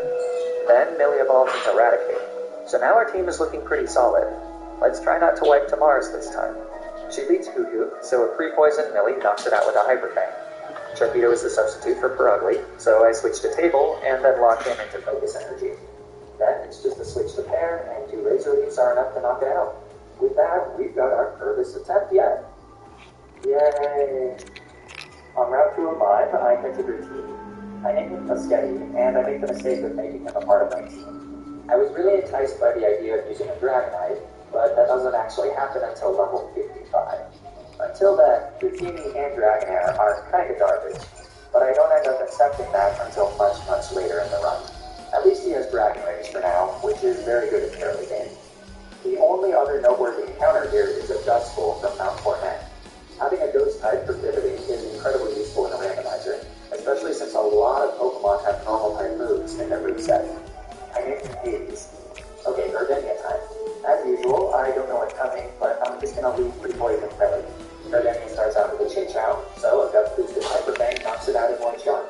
[SPEAKER 6] Then Millie evolves into Raticate. So now our team is looking pretty solid. Let's try not to wipe to Mars this time. She leads Hoo-Hoo, so a pre-poison Millie knocks it out with a Hyper Fang. Sharpedo is the substitute for Purugly, so I switch to Table and then lock him into Focus Energy. Then it's just a switch to Pair, and 2 Razor Leaves are enough to knock it out. With that, we've got our furthest attempt yet. Yay! En route to a mime, I catch a routine. I name him Muschetti, and I make the mistake of making him a part of my team. I was really enticed by the idea of using a Dragonite, but that doesn't actually happen until level 55. Until then, Dratini and Dragonair are kinda garbage, but I don't end up accepting that until much, much later in the run. At least he has Dragon Rage for now, which is very good at early game. The only other noteworthy encounter here is a Dustful from Mount Cornet. Having a Ghost type for pivoting is incredibly useful in a randomizer, especially since a lot of Pokemon have normal type moves in their moveset. I named him Hades. Okay, Gardenia time. As usual, I don't know what's coming, but I'm just gonna leave pre-poison Millie. Gardenia starts out with a Chinchou, so a gut boosted Hyper Fang knocks it out in one shot.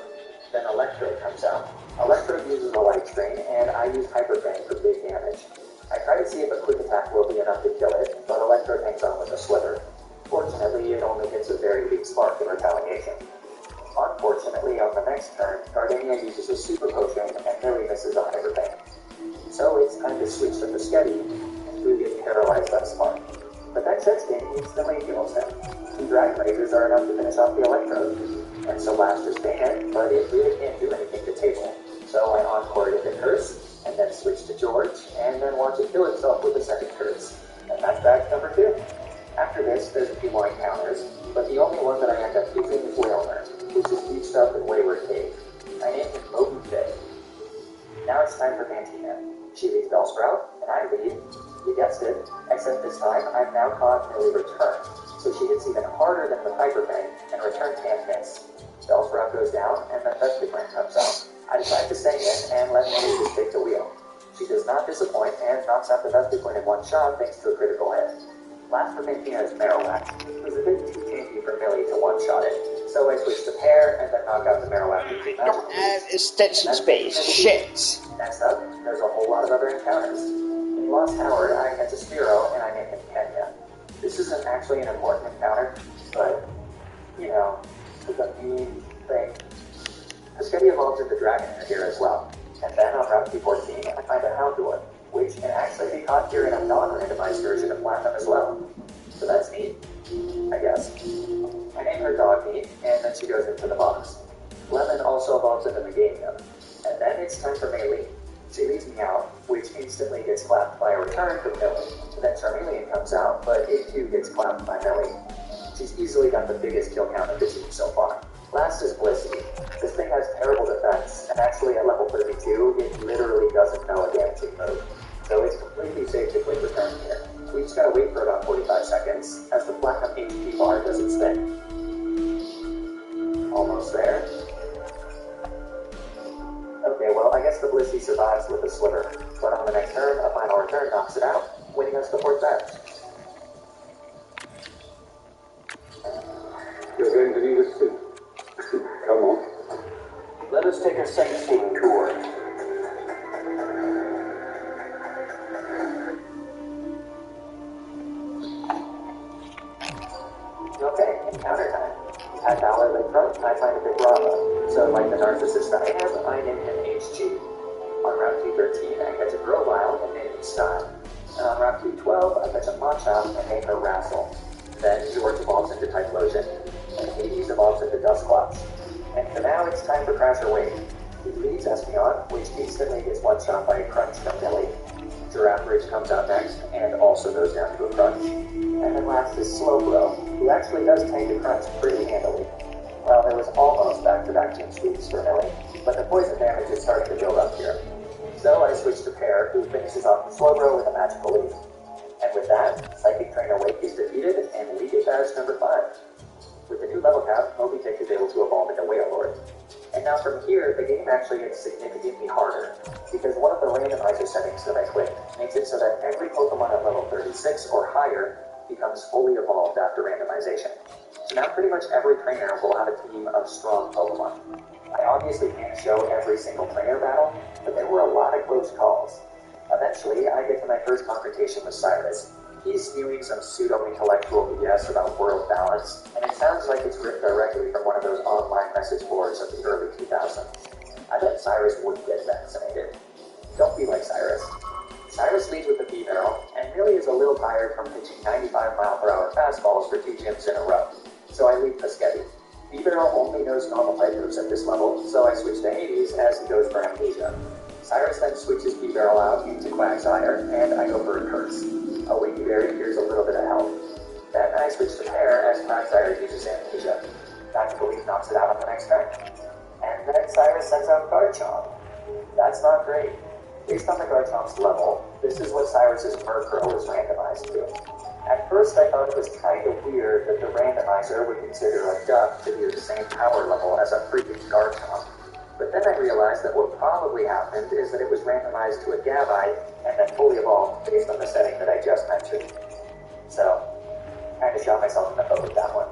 [SPEAKER 6] Then Electrode comes out. Electrode uses a Light Strain, and I use Hyper Fang for big damage. I try to see if a Quick Attack will be enough to kill it, but Electrode hangs on with a Slither. Fortunately, it only hits a very weak spark in retaliation. Unfortunately, on the next turn, Gardenia uses a Super Potion, and Millie misses a Hyper Fang. So it's time to switch to Muschetti, who gets paralyzed by Spark. But that sets game instantly heals him. 2 Dragon Rages are enough to finish off the Electrode. And so Blast is banned, but it really can't do anything to Table. So I Encore it into Curse, and then switch to George, and then watch it kill itself with a second Curse. And that's badge number 2. After this, there's a few more encounters, but the only one that I end up using is Whalmer, which is beached up in Wayward Cave. I named him Moby Fit. Now it's time for Fantina. She leads Bellsprout, and I lead, you guessed it, except this time I've now caught Millie Return, so she hits even harder than with Hyper Fang, and Return can't miss. Bellsprout goes down, and then Vestigran comes out. I decide to stay in and let Millie just take the wheel. She does not disappoint and knocks out the Vestigran in one shot thanks to a critical hit. Last for Fantina is Marowak. It was a bit too tanky for Millie to one-shot it, so I switch to Pair and then knock out the Marowak with 2 magic.
[SPEAKER 5] Extension space. Shit.
[SPEAKER 6] Next up, there's a whole lot of other encounters. In Lost Howard, I catch a Spearow and I name him Kenya. This isn't actually an important encounter, but, you know, it's a mean thing. Muschetti evolves into Dragonair here as well. And then on Route 214, I find a Houndour, which can actually be caught here in a non-randomized version of Platinum as well. So that's neat, I guess. I name her Dog Meat, and then she goes into the box. Lemon also evolves into Meganium. And then it's time for Melee. She leaves me out, which instantly gets clapped by a return from Millie. Then Charmeleon comes out, but it too gets clapped by Millie. She's easily got the biggest kill count of the team so far. Last is Blissey. This thing has terrible defense, and actually at level 32, it literally doesn't know a damaging move. So it's completely safe to quick return here. We just gotta wait for about 45 seconds, as the Platinum HP bar does its thing. Almost there. Okay, well, I guess the Blissey survives with a Sliver, but on the next turn, a final return knocks it out, winning us the 4th badge.
[SPEAKER 4] You're going to need a suit. Come on.
[SPEAKER 8] Let us take a sightseeing tour.
[SPEAKER 6] Okay, encounter time. At Valor Lakefront, I find a big Bravo, so like the narcissist I am, I name him HG. On Route 213, I catch a Grovyle and name him Style. And on Route 212, I catch a Machop and name her Rassel. Then George evolves into Typhlosion, and Hades evolves into Dusclops. And for now, it's time for Crasher Wave. He leads Espeon, which instantly gets one-shot by a Crunch from Millie. Giraffe Ridge comes out next, and also goes down to a crunch. And then last is Slowbro, who actually does tank a crunch pretty handily. Well, there was almost back-to-back team sweeps for Millie, but the poison damage is starting to build up here. So I switched to Pear, who finishes off the Slowbro with a magical leaf. And with that, Psychic Trainer Wake is defeated, and we get badge number 5. With the new level cap, Moby Dick is able to evolve into Whale Lord. And now from here, the game actually gets significantly harder, because one of the randomizer settings that I tweaked makes it so that every Pokemon at level 36 or higher becomes fully evolved after randomization. So now pretty much every trainer will have a team of strong Pokemon. I obviously can't show every single trainer battle, but there were a lot of close calls. Eventually, I get to my first confrontation with Cyrus. He's spewing some pseudo-intellectual BS about world balance, and it sounds like it's ripped directly from one of those online message boards of the early 2000s. I bet Cyrus would get vaccinated. Don't be like Cyrus. Cyrus leads with the B-Barrel, and Millie is a little tired from pitching 95-mile-per-hour fastballs for 2 gyms in a row. So I lead Paschetti. B-Barrel only knows normal type moves at this level, so I switch to Hades as he goes for Amnesia. Cyrus then switches B-Barrel out into Quagsire, and I go for a Curse. A Wiki Berry here's a little bit of help. Then I switch to Pear as Quagsire uses Amnesia. Magical Leaf knocks it out on the next turn. And then Cyrus sends out Garchomp. That's not great. Based on the Garchomp's level, this is what Cyrus's Murkrow is randomized to. At first I thought it was kind of weird that the randomizer would consider a duck to be the same power level as a freaking Garchomp. But then I realized that what probably happened is that it was randomized to a Gabite and then fully evolved based on the setting that I just mentioned. So, kind of shot myself in the foot with that one.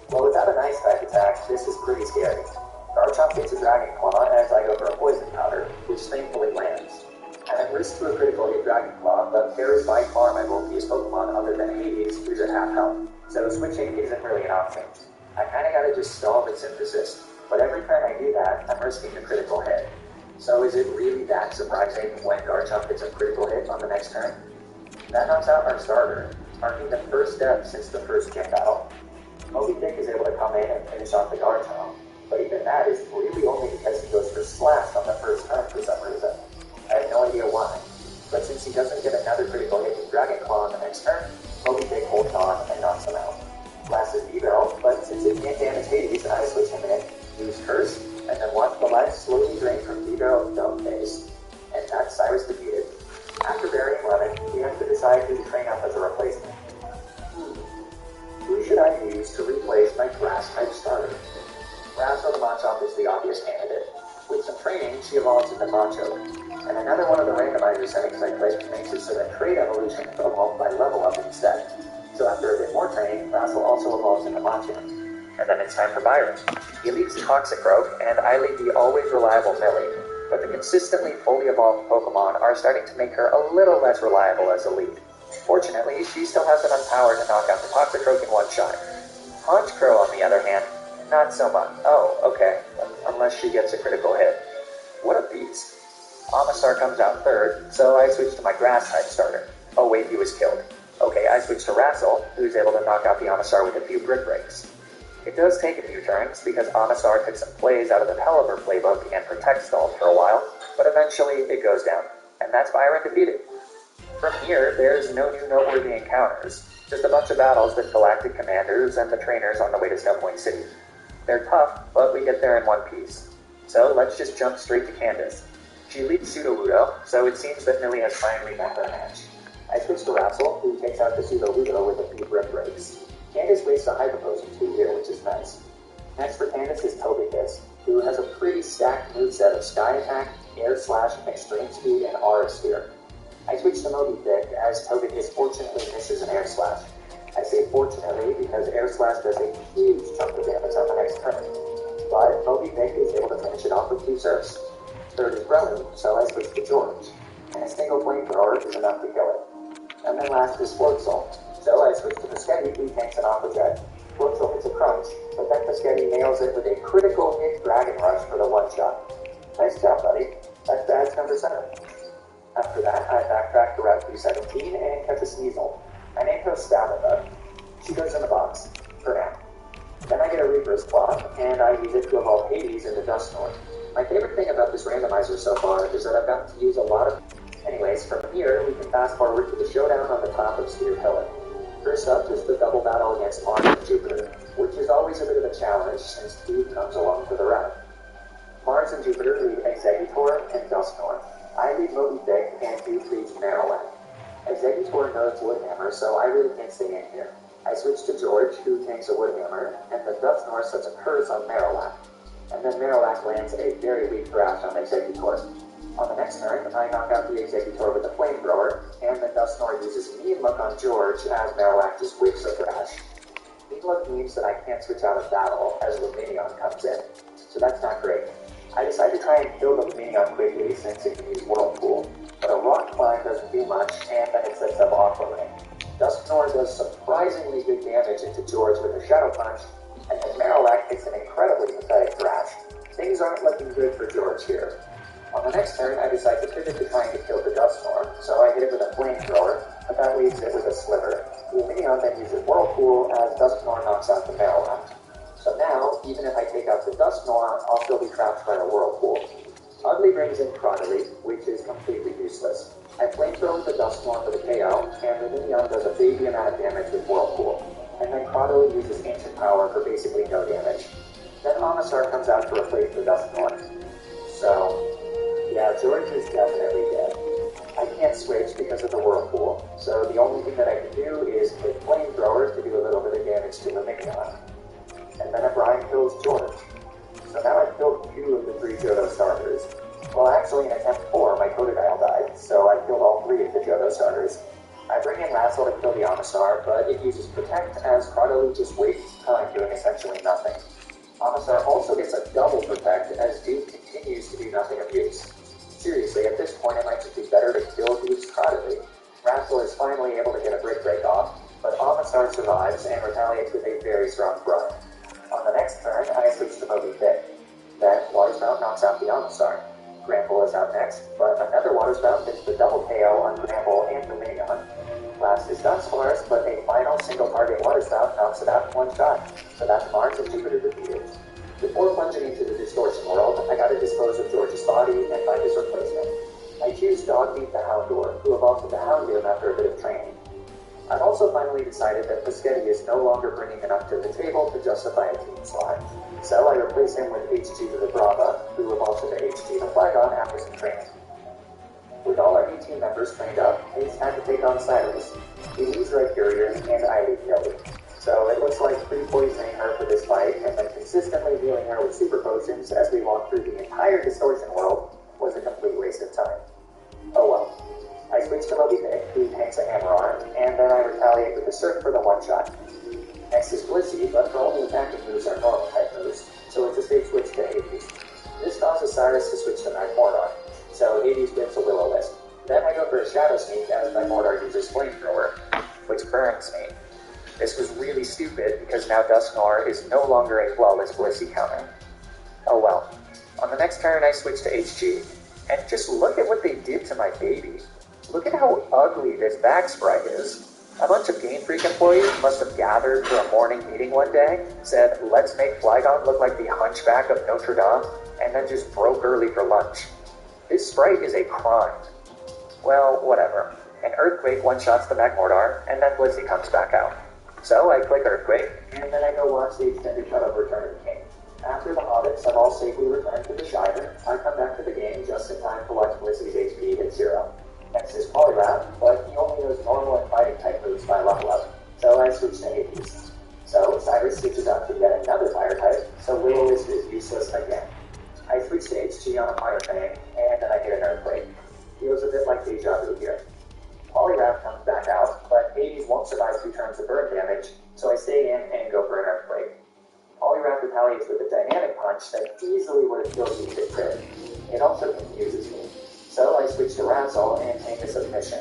[SPEAKER 6] Well, without an Ice type attack, this is pretty scary. Garchomp gets a Dragon Claw as I go for a Poison Powder, which thankfully lands. I'm at risk to a critical hit Dragon Claw, but Pear is by far my bulkiest Pokemon other than Hades, who's at half health, so switching isn't really an option. I kinda gotta just stall the Synthesis, but every time I do that, I'm risking a critical hit. So is it really that surprising when Garchomp gets a critical hit on the next turn? That knocks out our starter, marking the first step since the first gym battle. Moby Dick is able to come in and finish off the Garchomp, but even that is really only because he goes for Slash on the first turn for some reason. I have no idea why, but since he doesn't get another critical hit with Dragon Claw on the next turn, Moby Dick holds on and knocks him out. Last is B-Barrel, but since it can't damage Hades, I switch him in, use Curse, and then watch the life slowly drain from B-Barrel's dumb face. And that's Cyrus defeated. After burying Lemon, we have to decide who to train up as a replacement. Who should I use to replace my Grass-type starter? Razzle the Machop is the obvious candidate. With some training, she evolves into Macho. And another one of the randomizer settings I clicked makes it so that Trait Evolution can evolve by level up instead. So after a bit more training, Razzle also evolves into Macho. And then it's time for Byron. He leads Toxicroak, and I lead the always reliable Millie. But the consistently fully evolved Pokemon are starting to make her a little less reliable as a lead. Fortunately, she still has enough power to knock out the Toxicroak in one shot. Honchkrow, on the other hand, not so much. Oh, okay. Unless she gets a critical hit. What a beast. Omastar comes out third, so I switch to my Grass-type starter. Oh wait, he was killed. Okay, I switch to Razzle, who's able to knock out the Omastar with a few Brick Breaks. It does take a few turns, because Omastar took some plays out of the Pelipper playbook and Protect stalled for a while, but eventually it goes down. And that's Byron defeated. From here, there's no new noteworthy encounters, just a bunch of battles with Galactic Commanders and the trainers on the way to Snowpoint City. They're tough, but we get there in one piece. So let's just jump straight to Candace. She leads Sudowoodo, so it seems that Millie has finally met her match. I switch to Razzle, who takes out the Sudowoodo with a few Brick Breaks. Candace wastes a Hyper Potion too here, which is nice. Next for Candace is Togekiss, who has a pretty stacked moveset of Sky Attack, Air Slash, Extreme Speed, and Aura Sphere. I switch to Moby Dick, as Togekiss fortunately misses an Air Slash. I say fortunately because Air Slash does a huge chunk of damage on the next turn. But Moby Dick is able to finish it off with 2 Surfs. Third is Brony, so I switch to George. And a single Flamethrower is enough to kill it. And then last is Forksel. So I switch to Paschetti, who tanks an Aqua Jet. Forksel hits a Crunch, but then Paschetti nails it with a critical hit Dragon Rush for the one-shot. Nice job, buddy. That's badge number 7. After that, I backtrack to Route 217 and catch a Sneasel. I named her Stabitha. She goes in the box, for now. Then I get a Reaper's Claw, and I use it to evolve Hades into Dusknoir. My favorite thing about this randomizer so far is that I've gotten to use a lot of... Anyways, from From here, we can fast forward to the showdown on the top of Spear Pillar. First up is the double battle against Mars and Jupiter, which is always a bit of a challenge since Steve comes along for the ride. Mars and Jupiter lead Executor and Dusknoir. I lead Moby Dick and Duke leads Marowak. Executor knows Woodhammer, so I really can't stay in here. I switch to George, who tanks a Woodhammer, and the Dusknoir sets a curse on Marowak. And then Marowak lands a very weak thrash on Executor. On the next turn, I knock out the Executor with a flamethrower, and the Dusknoir uses Mean Look on George as Marowak just whips a thrash. Mean Look means that I can't switch out of battle as Luminion comes in, so that's not great. I decide to try and kill the Luminion quickly since it can use Whirlpool, but a Rock Climb doesn't do much, and then it sets up Aqua Ring. Dusknoir does surprisingly good damage into George with a Shadow Punch, and then Marowak hits an incredibly pathetic thrash. Things aren't looking good for George here. On the next turn, I decide to pivot to trying to kill the Dusknoir, so I hit it with a flamethrower, but that leaves it with a sliver. Luminion then uses Whirlpool as Dusknoir knocks out the Marowak. So now, even if I take out the Dusknoir, I'll still be trapped by a Whirlpool. Ugly brings in Crodley, which is completely useless. I flamethrow the Dusknoir for the KO, and Luminion does a baby amount of damage with Whirlpool. And then Crodley uses Ancient Power for basically no damage. Then Omastar comes out to replace the Dusknoir. So, yeah, George is definitely dead. I can't switch because of the Whirlpool, so the only thing that I can do is hit Flamethrower to do a little bit of damage to Luminion. And then Brian kills George. So now I've killed 2 of the 3 Johto starters. Well, actually in attempt 4, my Totodile died, so I killed all 3 of the Johto starters. I bring in Razzle to kill the Omastar, but it uses Protect as Crodley just wastes time doing essentially nothing. Omastar also gets a double Protect as Duke continues to do nothing of use. Seriously, at this point it might just be better to kill Duke's Crodley. Razzle is finally able to get a Brick Break off, but Omastar survives and retaliates with a very strong Grunt. On the next turn, I switch to Moby Dick. Then, Waterspout knocks out the Omastar. Gramble is out next, but another Waterspout hits the double KO on Gramble and Luminion. Last is Duskforest, but a final single-target Waterspout knocks it out in one shot. So that's Mars and Jupiter defeated. Before plunging into the Distortion world, I gotta dispose of George's body and find his replacement. I choose Dogmeat the Houndour, who evolves into Houndoom after a bit of training. I've also finally decided that Piscetti is no longer bringing enough to the table to justify a team slot. So I replace him with HG the Brava, who evolves into HG the Flygon after some training. With all our new team members trained up, it's time to take on Cyrus. He leads Red Couriers and I lead Kelly. So it looks like pre-poisoning her for this fight and then consistently healing her with super potions as we walk through the entire Distortion world was a complete waste of time. Oh well. I switch to Moby Dick, who tanks a Hammer Arm, and then I retaliate with a Surf for the one-shot. Next is Blissey, but her only attacking moves are normal type moves, so it's a safe switch to Hades. This causes Cyrus to switch to Magmortar, so Hades wins a Will-O-Wisp. Then I go for a Shadow Sneak as Magmortar uses Flamethrower, which burns me. This was really stupid because now Dusknoir is no longer a flawless Blissey counter. Oh well. On the next turn I switch to HG, and just look at what they did to my baby. Look at how ugly this back sprite is. A bunch of Game Freak employees must have gathered for a morning meeting one day, said, let's make Flygon look like the Hunchback of Notre Dame, and then just broke early for lunch. This sprite is a crime. Well, whatever. An Earthquake one-shots the Magmortar, and then Blissey comes back out. So I click Earthquake, and then I go watch the extended cut of Return of the King. After the Hobbits have all safely returned to the Shire, I come back to the game just in time to watch Blissey's HP hit 0. Next is Poliwrath, but he only knows normal and fighting type moves by level up, so I switch to Hades. So Cyrus switches out to yet another fire type, so Will-O-Wisp is useless again. I switch to HG on a Fire Fang, and then I hit an Earthquake. Feels a bit like deja vu here. Poliwrath comes back out, but Hades won't survive 2 turns of burn damage, so I stay in and go for an Earthquake. Poliwrath retaliates with a Dynamic Punch that easily would have killed me if it could. It also confuses me. So I switch to Razzle and tank a submission.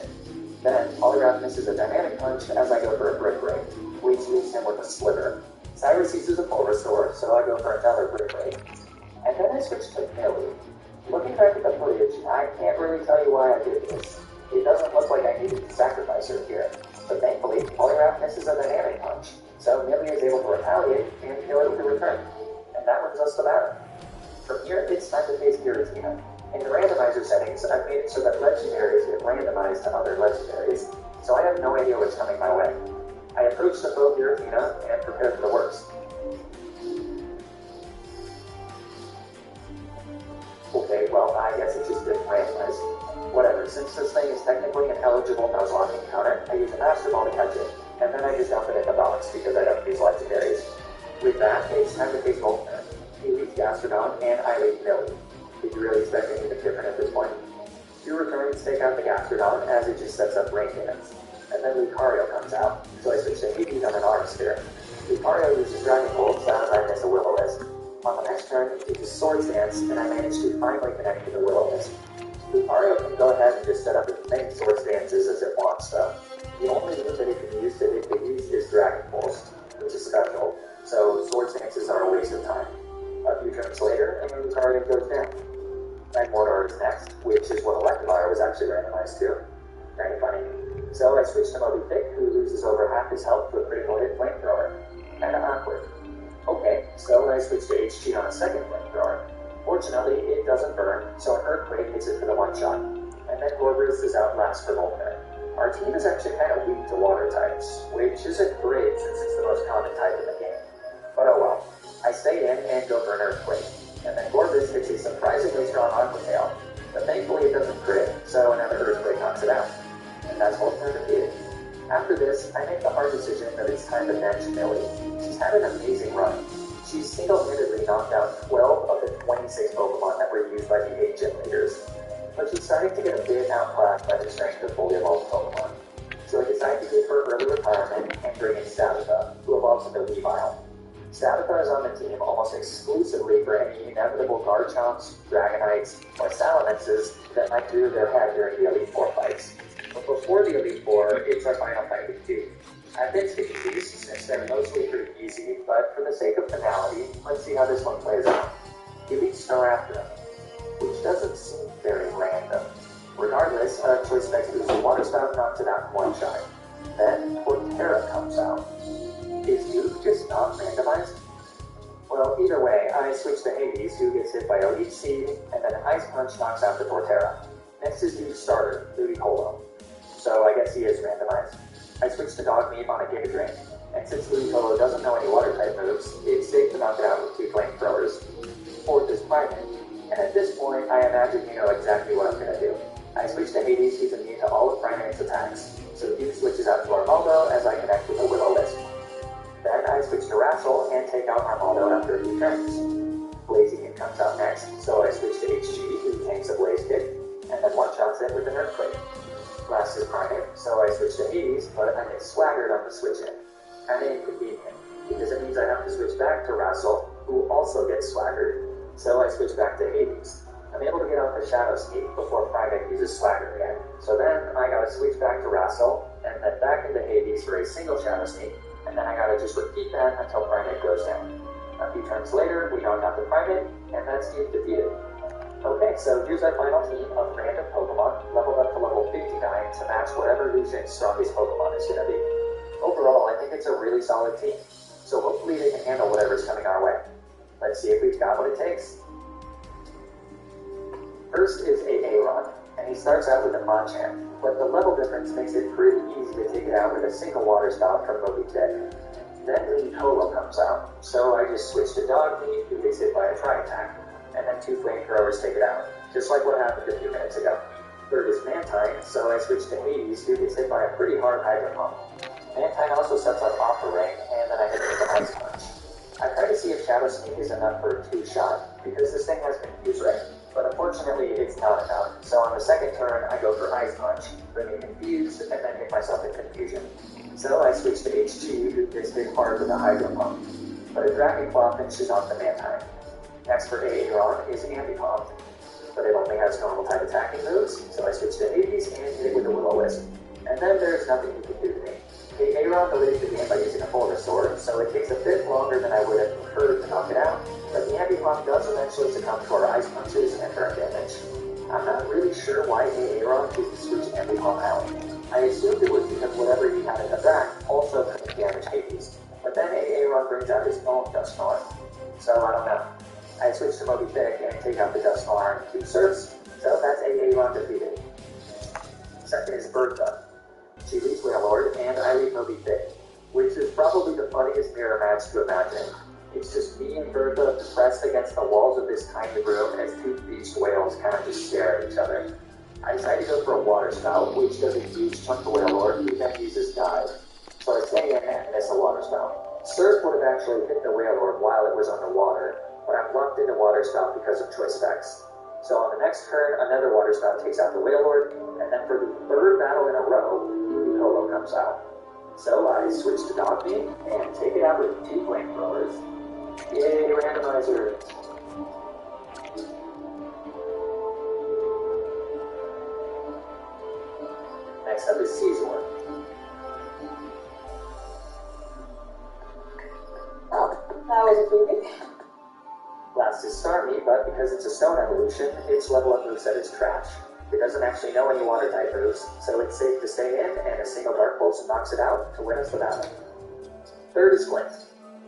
[SPEAKER 6] Then Poliwrath misses a Dynamic Punch as I go for a Brick Break, which leaves him with a Sliver. Cyrus uses a Full Restore, so I go for another Brick Break. And then I switch to Millie. Looking back at the footage, I can't really tell you why I did this. It doesn't look like I needed to sacrifice her here, but thankfully Poliwrath misses a Dynamic Punch, so Millie is able to retaliate and kill it with a Return. And that wins us the battle. From here, it's time to face Giratina. In the randomizer settings, I've made it so that legendaries get randomized to had no idea what's coming my way. I approached the foe Giratina and prepared for the worst. Okay, well, I guess it's just didn't randomize. Whatever, since this thing is technically an eligible Nuzlocke encounter, I use a Master Ball to catch it, and then I just dump it in the box because I don't use legendaries. With that, it's time to face Volkner. He leads Gastrodon, and I lead Millie. Did you really expect anything different at this point? Two returns take out the Gastrodon as it just sets up rain dance. And then Lucario comes out, so I switch to Hades on an Arm Sphere. Lucario uses Dragon Bolt, so I miss a Will-O-Wisp. On the next turn, he uses Swords Dance, and I manage to finally connect with the Will-O-Wisp. Lucario can go ahead and just set up as many Swords Dances as it wants, though. The only move that it can use to hit Hades is Dragon Bolt, which is special, so Swords Dances are a waste of time. A few turns later, and Lucario goes down. Magmortar is next, which is what Electivire was actually randomized to. Kind of funny. So I switched to Moby Dick, who loses over half his health to a critical hit Flamethrower. Kinda awkward. Okay, so I switched to HG on a second Flamethrower. Fortunately, it doesn't burn, so an Earthquake hits it for the one-shot. And then Gorbrus is out last for Volkner. Our team is actually kind of weak to water types, which isn't great since it's the most common type in the game. But oh well. I stay in and go for an Earthquake. And then Gorbrus hits a surprisingly strong Aqua Tail, but thankfully it doesn't crit, so another Earthquake knocks it out. And that's Volkner defeated. After this, I make the hard decision that it's time to bench Millie. She's had an amazing run. She's single-handedly knocked out 12 of the 26 Pokemon that were used by the 8 gym leaders. But she's starting to get a bit outclassed by the strength of fully evolved Pokemon. So I decide to give her early retirement and bring in Stabitha, who evolves into Weavile. Stabitha is on the team almost exclusively for any inevitable Garchomps, Dragonites, or Salamence that might rear their head during the Elite Four fights. But before the Elite Four, it's our final fight with two. I've been skipping these since they're mostly pretty easy, but for the sake of finality, let's see how this one plays out. He beats Staraptor, which doesn't seem very random. Regardless, Choice Specs boosts the Water Spout knocks it out in one shot. Then Torterra comes out. Is Duke just not randomized? Well, either way, I switch to Hades, who gets hit by a Leech Seed, and then Ice Punch knocks out the Torterra. Next is Duke's starter, Ludicolo. So I guess he is randomized. I switch to Dogmeat on a Giga Drain, and since Ludicolo doesn't know any water type moves, it's safe to knock it out with 2 Flamethrowers. Fourth is Primate, and at this point, I imagine you know exactly what I'm going to do. I switch to Hades, who's immune to all of Primate's attacks, so Duke switches out to Armaldo as I connect with a Will-O-Wisp. Then I switch to Wrassel and take out Armaldo after a few turns. Blaziken comes out next, so I switch to HG, who tanks a Blaze Kick, and then one-shots it with an Earthquake. Last is Primate, so I switch to Hades, but I get swaggered on the switch in. Kinda inconvenient, because it means I have to switch back to Wrassel, who also gets swaggered, so I switch back to Hades. I'm able to get out the Shadow Sneak before Primate uses Swagger again, so then I gotta switch back to Wrassel, and then back into Hades for a single Shadow Sneak, and then I gotta just repeat that until Primate goes down. A few turns later, we knock out the Primate, and that's Duke defeated. Okay, so here's our final team of random Pokemon, leveled up to level 59 to match whatever Lucian's strongest Pokemon is going to be. Overall, I think it's a really solid team, so hopefully they can handle whatever's coming our way. Let's see if we've got what it takes. First is Aaron, and he starts out with a Machamp, but the level difference makes it pretty easy to take it out with a single Water Spout from Moby Dick. Then Ludicolo comes out, so I just switch to Dogmeat, who gets hit by a Tri-Attack. And then 2 Flamethrowers take it out, just like what happened a few minutes ago. Third is Mantine, so I switch to Hades, who gets hit by a pretty hard Hydro Pump. Mantine also sets up Aqua Ring, and then I hit it with an Ice Punch. I try to see if Shadow Sneak is enough for a 2-shot, because this thing has Confuse Ring, but unfortunately it's not enough, so on the second turn I go for Ice Punch, bring it Confused, and then hit myself in Confusion. So I switch to HG, who gets hit hard with a Hydro Pump, but a Dragon Claw finishes off the Mantine. Next for Aaron is Ambipom, but it only has normal type attacking moves, so I switch to Hades and hit it with a Will-O-Wisp. And then there's nothing he can do to me. Aaron deleted the game by using a Boulder Sword, so it takes a bit longer than I would have preferred to knock it out, but the Ambipom does eventually succumb to our Ice Punches and burn damage. I'm not really sure why Aaron chose to switch Ambipom out. I assumed it was because whatever he had in the back also couldn't damage Hades, but then Aaron brings out his own Dusknoir, so I don't know. I switch to Moby Dick and take out the Dusknoir and 2 Surfs, so that's Aaron defeated. Second is Bertha. She leads Wailord, funniest mirror match to imagine. It's just me and Bertha pressed against the walls of this tiny room as two beached whales kind of just stare at each other. I decided to go for a water spout, which does a huge chunk of whale lore, who then uses dive. So I stay in and miss a water spout. Surf would have actually hit the whale lord while it was underwater, but I'm locked into water spout because of choice effects. So on the next turn, another water spout takes out the whale lord, and then for the third battle in a row, Ruby Holo comes out. So I switch to dog meat and take it out with 2 flamethrowers. Yay, randomizer! Next up is Caesar.
[SPEAKER 9] That was a freebie.
[SPEAKER 6] Last is Starmie, but because it's a stone evolution, its level up moveset is trash. It doesn't actually know any water type moves, so it's safe to stay in, and a single Dark Pulse knocks it out to win us the battle. Third is Flint.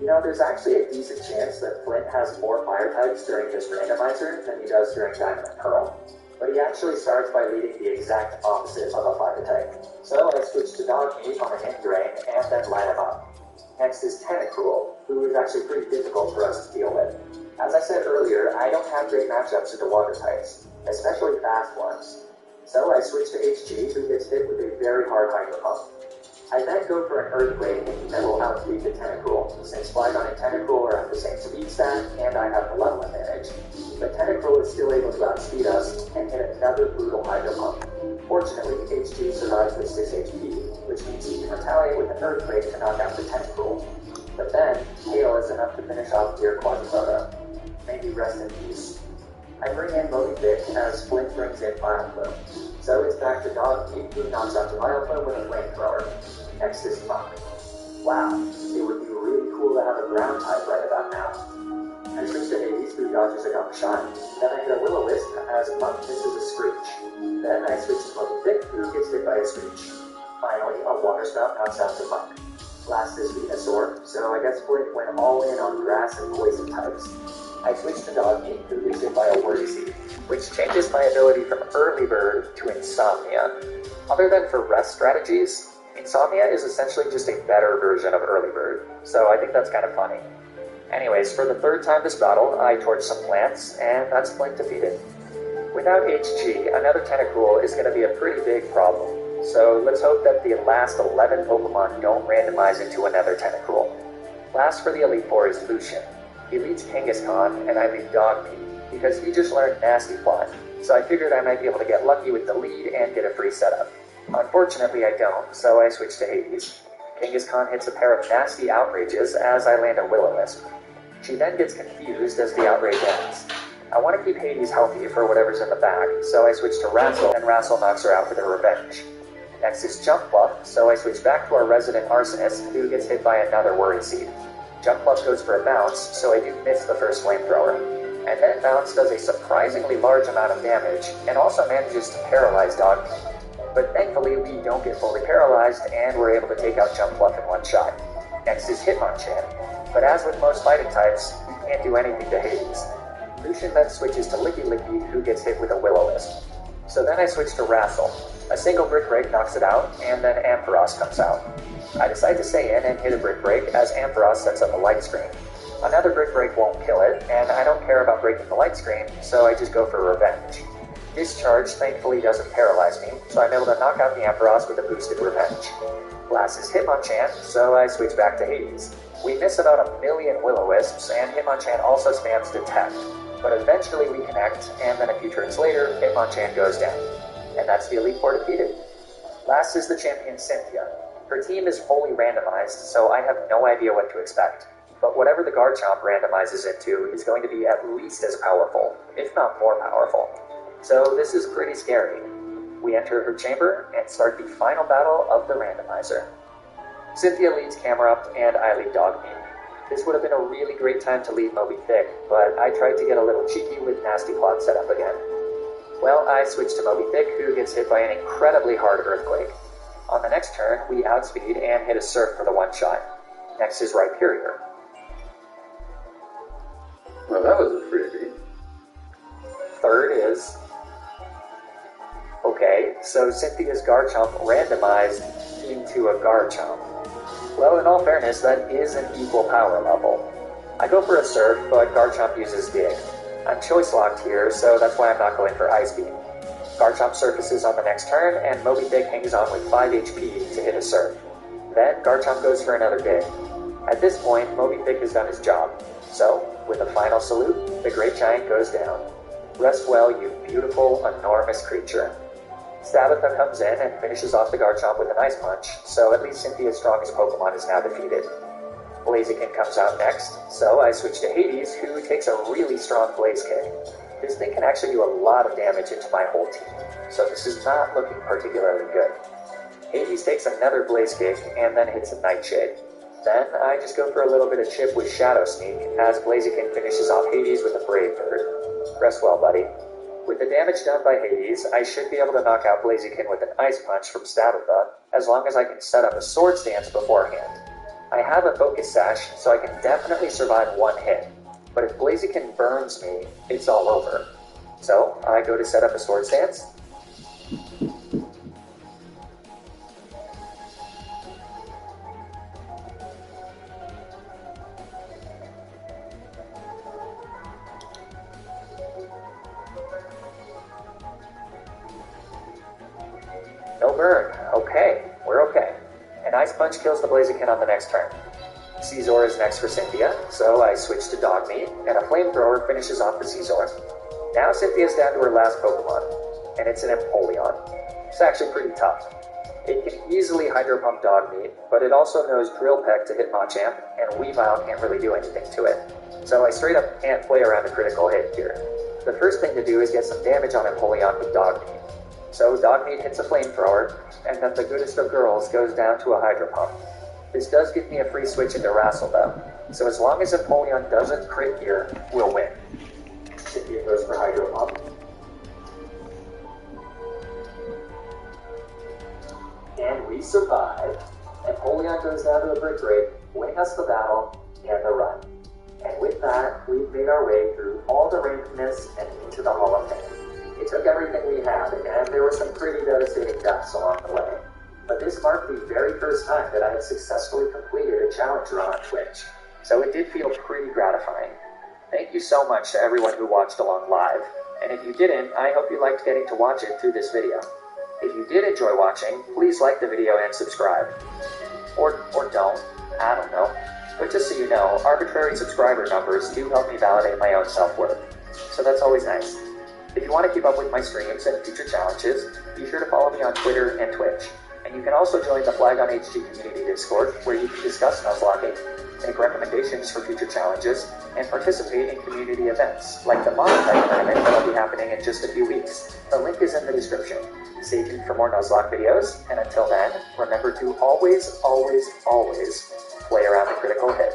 [SPEAKER 6] You know, there's actually a decent chance that Flint has more fire types during this randomizer than he does during Diamond and Pearl. But he actually starts by leading the exact opposite of a fire type. So I switch to Dog Meat on an end drain and then line him up. Next is Tentacruel, who is actually pretty difficult for us to deal with. As I said earlier, I don't have great matchups into water types, especially fast ones. So I switch to HG, who gets hit with a very hard Hydro Pump. I then go for an Earthquake that will outspeed the Tentacruel, since Flygon and Tentacruel are at the same speed stat, and I have the level advantage. But Tentacruel is still able to outspeed us and hit another brutal Hydro Pump. Fortunately, HG survives with 6 HP, which means he can retaliate with an Earthquake to knock out the Tentacruel. But then, Hail is enough to finish off Dear Quadripoda. Maybe rest in peace. I bring in Moby Dick as Flint brings in Vileplume. So it's back to Dog Meat, who knocks out the Vileplume with a flamethrower. Next is Monk. Wow, it would be really cool to have a ground type right about now. I switch to Hades, who dodges a Gunk Shine. Then I hit a Will-O-Wisp as Monk misses a Screech. Then I switch to Moby Dick, who gets hit by a Screech. Finally, a Water Spout knocks out the Monk. Last is Venusaur, so I guess Flint went all in on grass and poison types. I switch to Dog Meat, who gets hit by a Worry Seed, which changes my ability from Early Bird to Insomnia. Other than for rest strategies, Insomnia is essentially just a better version of Early Bird, so I think that's kind of funny. Anyways, for the third time this battle, I torch some plants, and that's Flint defeated. Without HG, another Tentacruel is going to be a pretty big problem, so let's hope that the last 11 Pokemon don't randomize into another Tentacruel. Last for the Elite Four is Lucian. He leads Kangaskhan, and I lead Dog Meat, because he just learned Nasty Plot, so I figured I might be able to get lucky with the lead and get a free setup. Unfortunately, I don't, so I switch to Hades. Kangaskhan hits a pair of nasty outrages as I land a Will-O-Wisp. She then gets confused as the outrage ends. I want to keep Hades healthy for whatever's in the back, so I switch to Wrassel, and Wrassel knocks her out with her revenge. Next is Jumpluff, so I switch back to our resident arsonist, who gets hit by another Worry Seed. Jumpluff goes for a bounce, so I do miss the first flamethrower. And then Bounce does a surprisingly large amount of damage, and also manages to paralyze Dog Meat. But thankfully, we don't get fully paralyzed, and we're able to take out Jumpluff in one shot. Next is Hitmonchan, but as with most fighting types, we can't do anything to Hades. Lucian then switches to Licky Licky, who gets hit with a Will-O-Wisp. So then I switch to Wrassel. A single Brick Break knocks it out, and then Ampharos comes out. I decide to stay in and hit a Brick Break as Ampharos sets up a light screen. Another Brick Break won't kill it, and I don't care about breaking the light screen, so I just go for revenge. Discharge thankfully doesn't paralyze me, so I'm able to knock out the Ampharos with a boosted revenge. Last is Hitmonchan, so I switch back to Hades. We miss about 1 million Will-O-Wisps, and Hitmonchan also spams Detect, but eventually we connect, and then a few turns later, Hitmonchan goes down. And that's the Elite Four defeated. Last is the champion Cynthia. Her team is fully randomized, so I have no idea what to expect. But whatever the Garchomp randomizes into is going to be at least as powerful, if not more powerful. So this is pretty scary. We enter her chamber and start the final battle of the randomizer. Cynthia leads Camerupt and I lead Dog Meat. This would have been a really great time to lead Moby Thick, but I tried to get a little cheeky with Nasty Plot set up again. Well, I switch to Moby Thick, who gets hit by an incredibly hard Earthquake. On the next turn, we outspeed and hit a Surf for the one shot. Next is Rhyperior.
[SPEAKER 10] Well, that was a freebie.
[SPEAKER 6] Third is... Okay, so Cynthia's Garchomp randomized into a Garchomp. Well, in all fairness, that is an equal power level. I go for a Surf, but Garchomp uses Dig. I'm choice locked here, so that's why I'm not going for Ice Beam. Garchomp surfaces on the next turn, and Moby Dick hangs on with 5 HP to hit a Surf. Then Garchomp goes for another Dig. At this point, Moby Dick has done his job. So, with a final salute, the Great Giant goes down. Rest well, you beautiful, enormous creature. Stabitha comes in and finishes off the Garchomp with an Ice Punch, so at least Cynthia's strongest Pokemon is now defeated. Blaziken comes out next, so I switch to Hades, who takes a really strong Blaze Kick. This thing can actually do a lot of damage into my whole team, so this is not looking particularly good. Hades takes another Blaze Kick and then hits a Nightshade. Then I just go for a little bit of chip with Shadow Sneak, as Blaziken finishes off Hades with a Brave Bird. Rest well, buddy. With the damage done by Hades, I should be able to knock out Blaziken with an Ice Punch from Stabitha, as long as I can set up a Swords Dance beforehand. I have a Focus Sash, so I can definitely survive one hit, but if Blaziken burns me, it's all over. So, I go to set up a Swords Dance. No burn. Okay, we're okay. An Ice Punch kills the Blaziken on the next turn. Scizor is next for Cynthia, so I switch to Dogmeat, and a Flamethrower finishes off the Scizor. Now Cynthia's down to her last Pokemon, and it's an Empoleon. It's actually pretty tough. It can easily Hydro Pump Dogmeat, but it also knows Drill Peck to hit Machamp, and Weavile can't really do anything to it. So I straight up can't play around a critical hit here. The first thing to do is get some damage on Empoleon with Dogmeat. So Dogmeat hits a Flamethrower, and then the goodest of girls goes down to a Hydro Pump. This does give me a free switch into Wrassle though, so as long as Empoleon doesn't crit here, we'll win. Cynthia goes for Hydro Pump. And we survive. Empoleon goes down to a Brick Break, winning us the battle and the run. And with that, we've made our way through all the randomness and into the Hall of Fame. It took everything we had, and there were some pretty devastating deaths along the way. But this marked the very first time that I had successfully completed a challenge run on Twitch, so it did feel pretty gratifying. Thank you so much to everyone who watched along live, and if you didn't, I hope you liked getting to watch it through this video. If you did enjoy watching, please like the video and subscribe. Or don't, I don't know. But just so you know, arbitrary subscriber numbers do help me validate my own self-worth, so that's always nice. If you want to keep up with my streams and future challenges, be sure to follow me on Twitter and Twitch. And you can also join the Flag on HG community Discord, where you can discuss Nuzlocking, make recommendations for future challenges, and participate in community events, like the Monotite tournament that will be happening in just a few weeks. The link is in the description. Stay tuned for more Nuzlocke videos, and until then, remember to always, always, always play around the critical hit.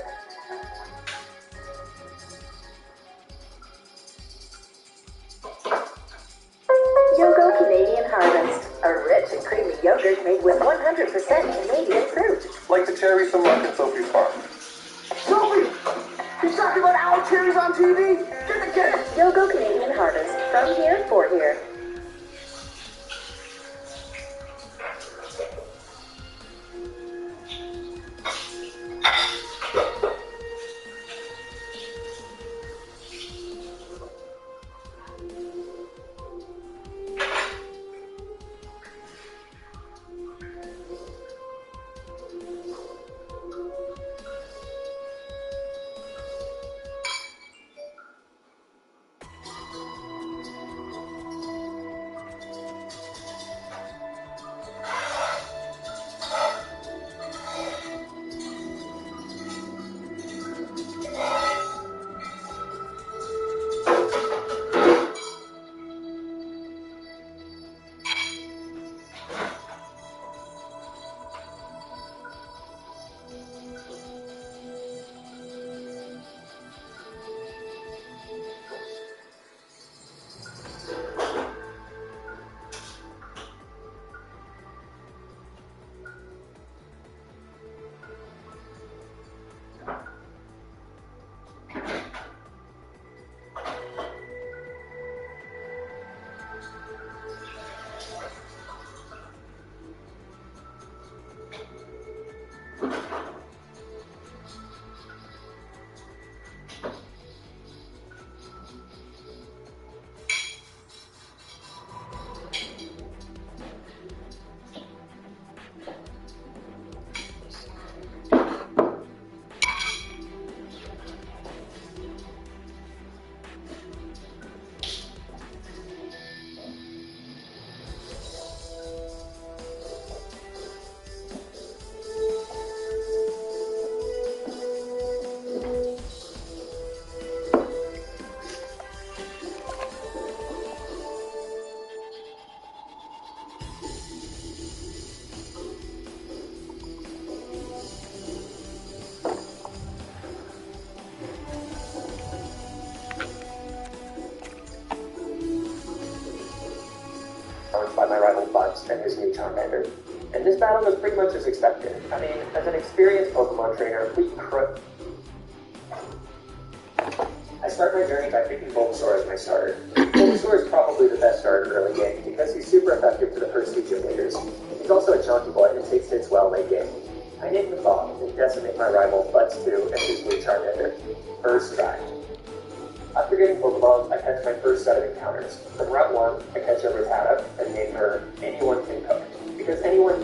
[SPEAKER 11] Yogo Canadian Harvest, a rich and creamy yogurt made with 100% Canadian fruit.
[SPEAKER 10] Like the cherries from Mark and Sophie's farm.
[SPEAKER 3] Sophie! He's talking about our cherries on TV? Get it!
[SPEAKER 11] Yogo Canadian Harvest, from here for here.
[SPEAKER 6] Charmander. And this battle was pretty much as expected. I mean, as an experienced Pokemon trainer, I start my journey by picking Bulbasaur as my starter. Bulbasaur is probably the best starter early game because he's super effective to the first two gym leaders. He's also a chunky boy and takes hits well late game. I name the Fog and decimate my rival Butts2 and his new Charmander. First try. After getting Pokeballs, I catch my first set of encounters. From Route 1, I catch a Rattata and name her Anyone Can Cook, because anyone